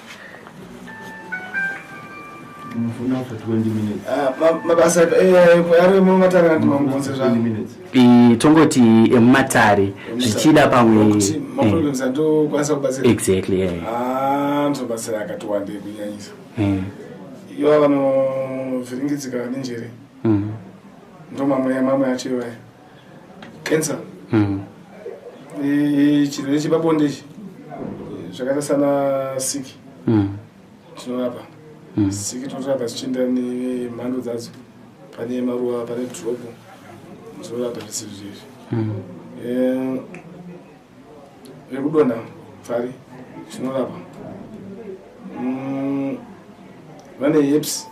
Speaker 7: mabasa ari mumatare kana mamugonze
Speaker 3: tongoti emumatare zvichida pamwe
Speaker 7: maproblems andokwanisa kubatsira
Speaker 3: exactly
Speaker 7: ndinobatsira akati wandei kunyanyisa iva vanovhiringidzika nenjere ndomamwe acho ivaya kensa chirwere chepabonde ichi zvakaita sana siki tinorapa siki tinorapa zvichienda nemhando dzadzo pane maruva pane dropu tinorapa zvisi zvizvi vekudonha pfari tinorapa vane heps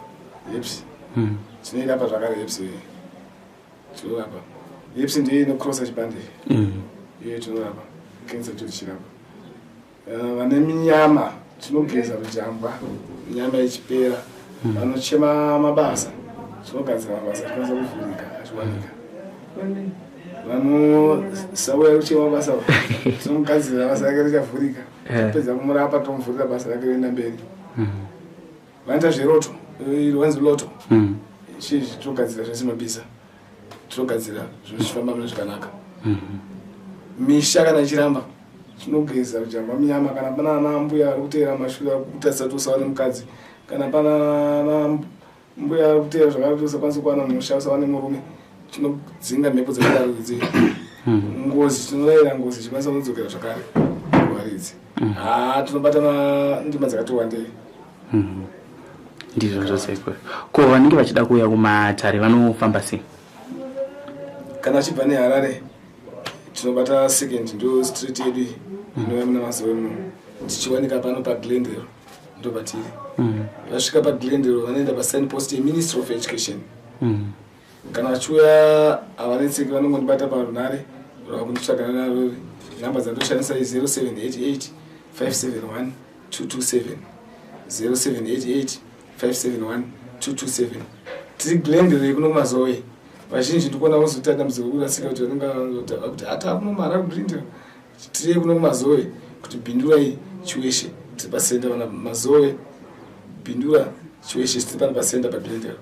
Speaker 7: tinoirapa zvakare heps tinorapa heps ndiyo inokrosa chibande iye tinorapa kensa tichirapa vane minyama tinogeza rujambwa nyama ichipera vanochema mabasa tinogadzira mabasa tikwanisa kuvhurika achiwanika vanosauya kuchema mabasa tinogadzira basa rake richavhurika pedza kumurapa tomuvhurira basa rake roenda mberi vanoita zveroto rwanzi loto chizvi tinogadzira zvese mabisa tinogadzira zvinofamba mune zvakanaka misha kana ichiramba tinogeza kujamba munyama kana pana mbuya ari kuteera mashure ari kutarisa tosawane mukadzi kana pana mbuya ari kuteera zvakare tosakwanisa kuwana musha usawane murume tinodzinga mhepo dzakadaro idzi ngozi tinorayira ngozi chikwanisa kunodzokera zvakare kuvaridzi tinobatana ndima dzakati wandei
Speaker 3: ndizvo zvose ko vanenge vachida kuuya kumatare vanofamba sei
Speaker 7: kana achibva neharare tinobata second ndo street yedu inouya muna mazoe muno tichiwanika pano paglendale ndo patiri vasvika paglendale vanoenda pasignpost yeministry of education kana vachiuya havanetseki vanongondibata parunare vakunditsvagana naro nhamba dzandoshandisa i0788 571 227 0788 571 227 tiri glendale kuno mazoe vazhinji ndikuona kuzota dambudziko kurasika kuti vanongakuti hata kunomara kuglendale tiri kuno mazoe kuti bhindurai chiweshe tiri pasenda vana mazoe bhindura chiweshe tiri pano pasenda paglendale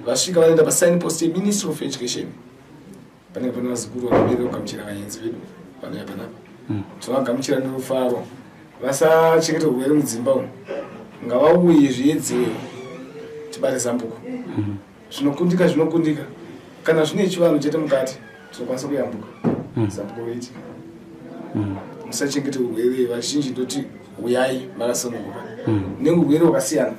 Speaker 7: vasvika vanoenda pasignpost yeministry of education panenge pane vazukuru vanomirira kugamuchira vaenzi vedu vanouya panapa tinovagamuchira nerufaro vasachengeta urwere mudzimba uno ngavauye zviedzewo tibate zambuko zvinokundika kana zvine chivanhu chete mukati tinokwanisa kuyambuka zambuko weiti musachengete urwere vazhinji ndoti uyai makasonogoka neurwere hwakasiyana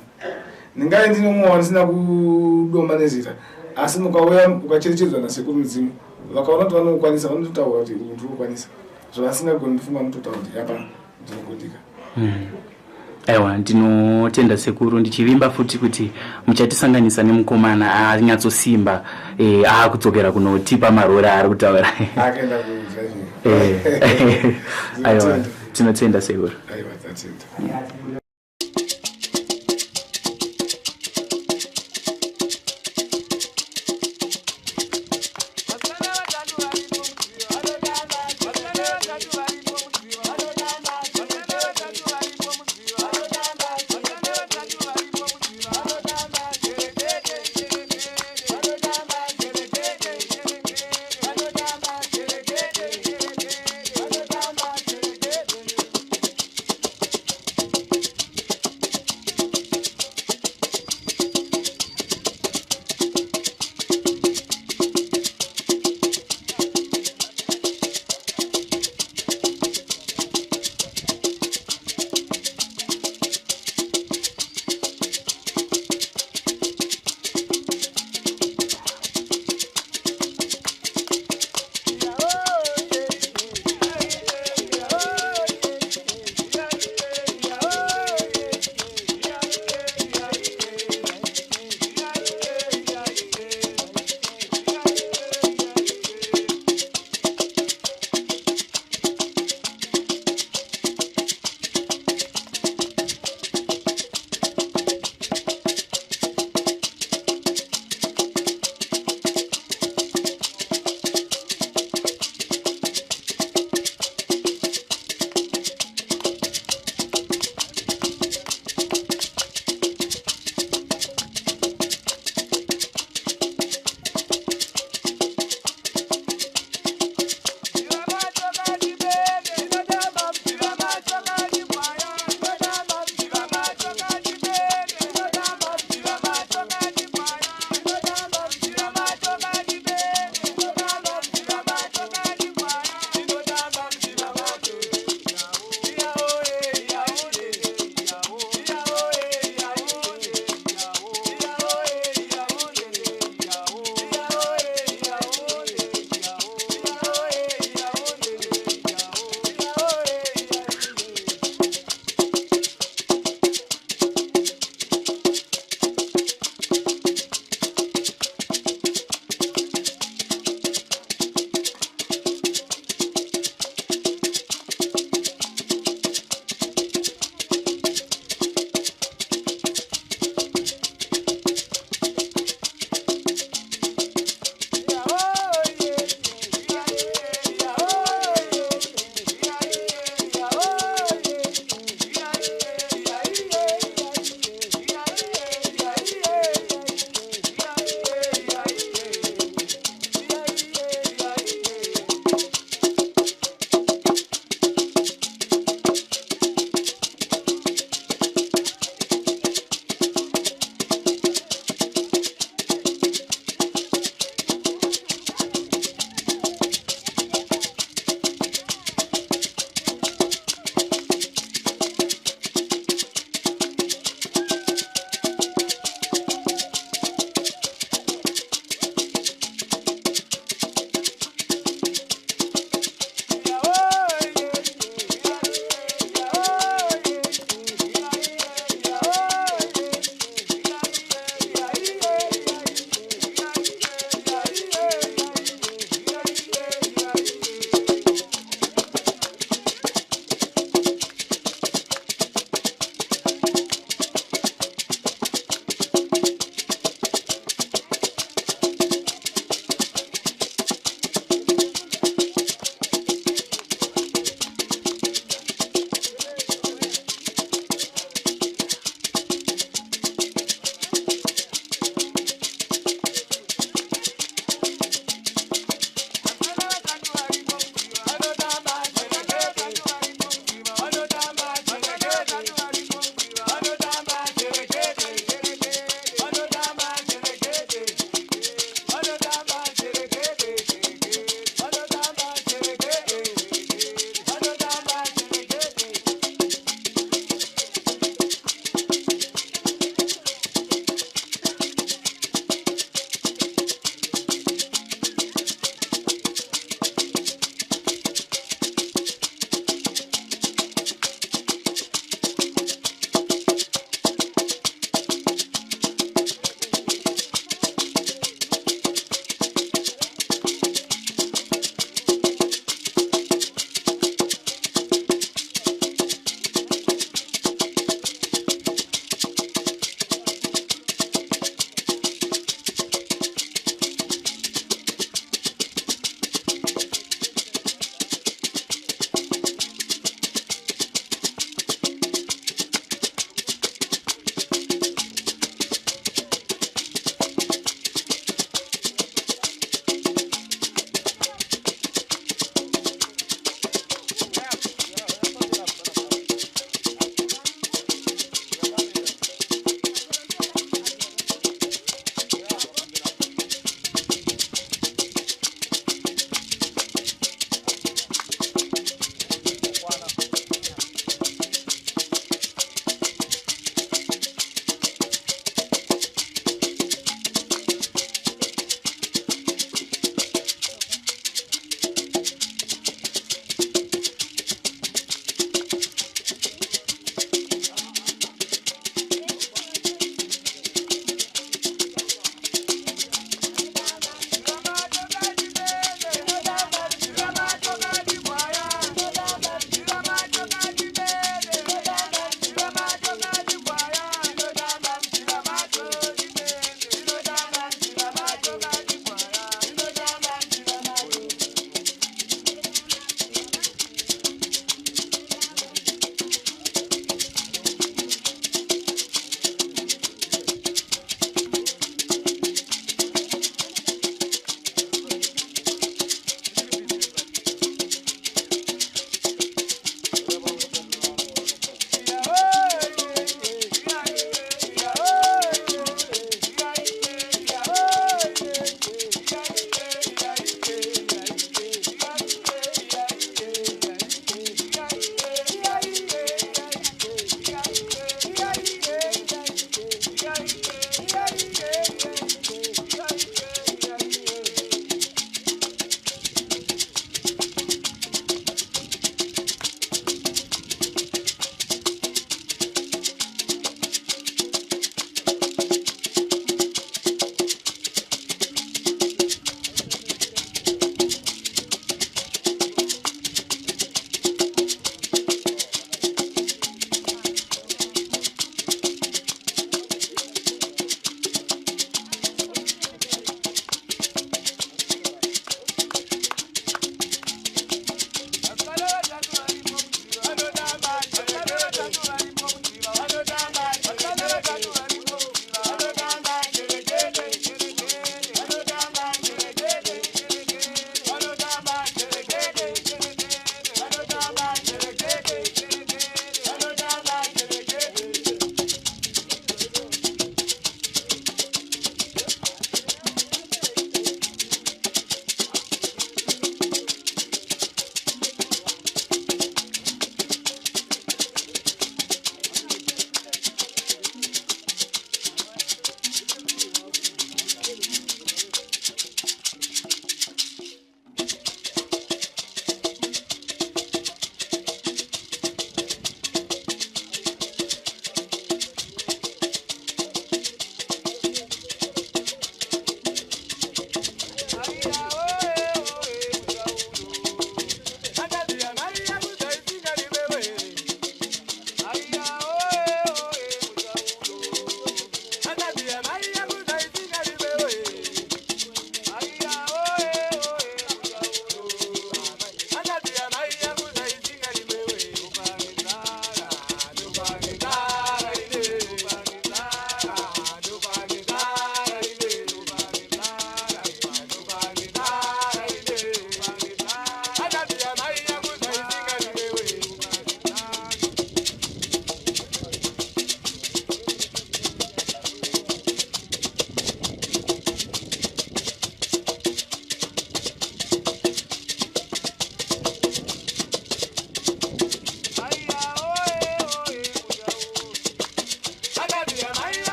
Speaker 7: ndingai ndine mumwe wandisina kudomba nezita asi mukauya ukacherechedzwa nasekuru mudzimu vakaona kuti vanokwanisa vanototaura kuti uri ndinokwanisa zvavasingagoni ndifunga mutotaura kuti yapa ndinokundika
Speaker 3: aiwa ndinotenda sekuru ndichivimba futi kuti muchatisanganisa nemukomana anyatsosimba akudzokera kunotipa marori ari kutaura
Speaker 7: akaenda
Speaker 3: aiwa tinotenda sekuru
Speaker 7: aiwa tatenda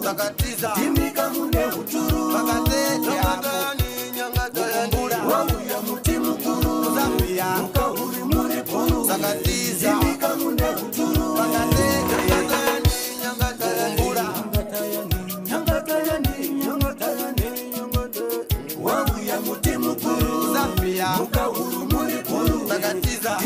Speaker 1: takatiza timika mune huturu pakatete hapo mukumbura wauya muti mukuru Zambia mukahuri muri puru takatiza timika mune huturu pakatete mukumbura wauya muti mukuru Zambia mukahuri muri puru takatiza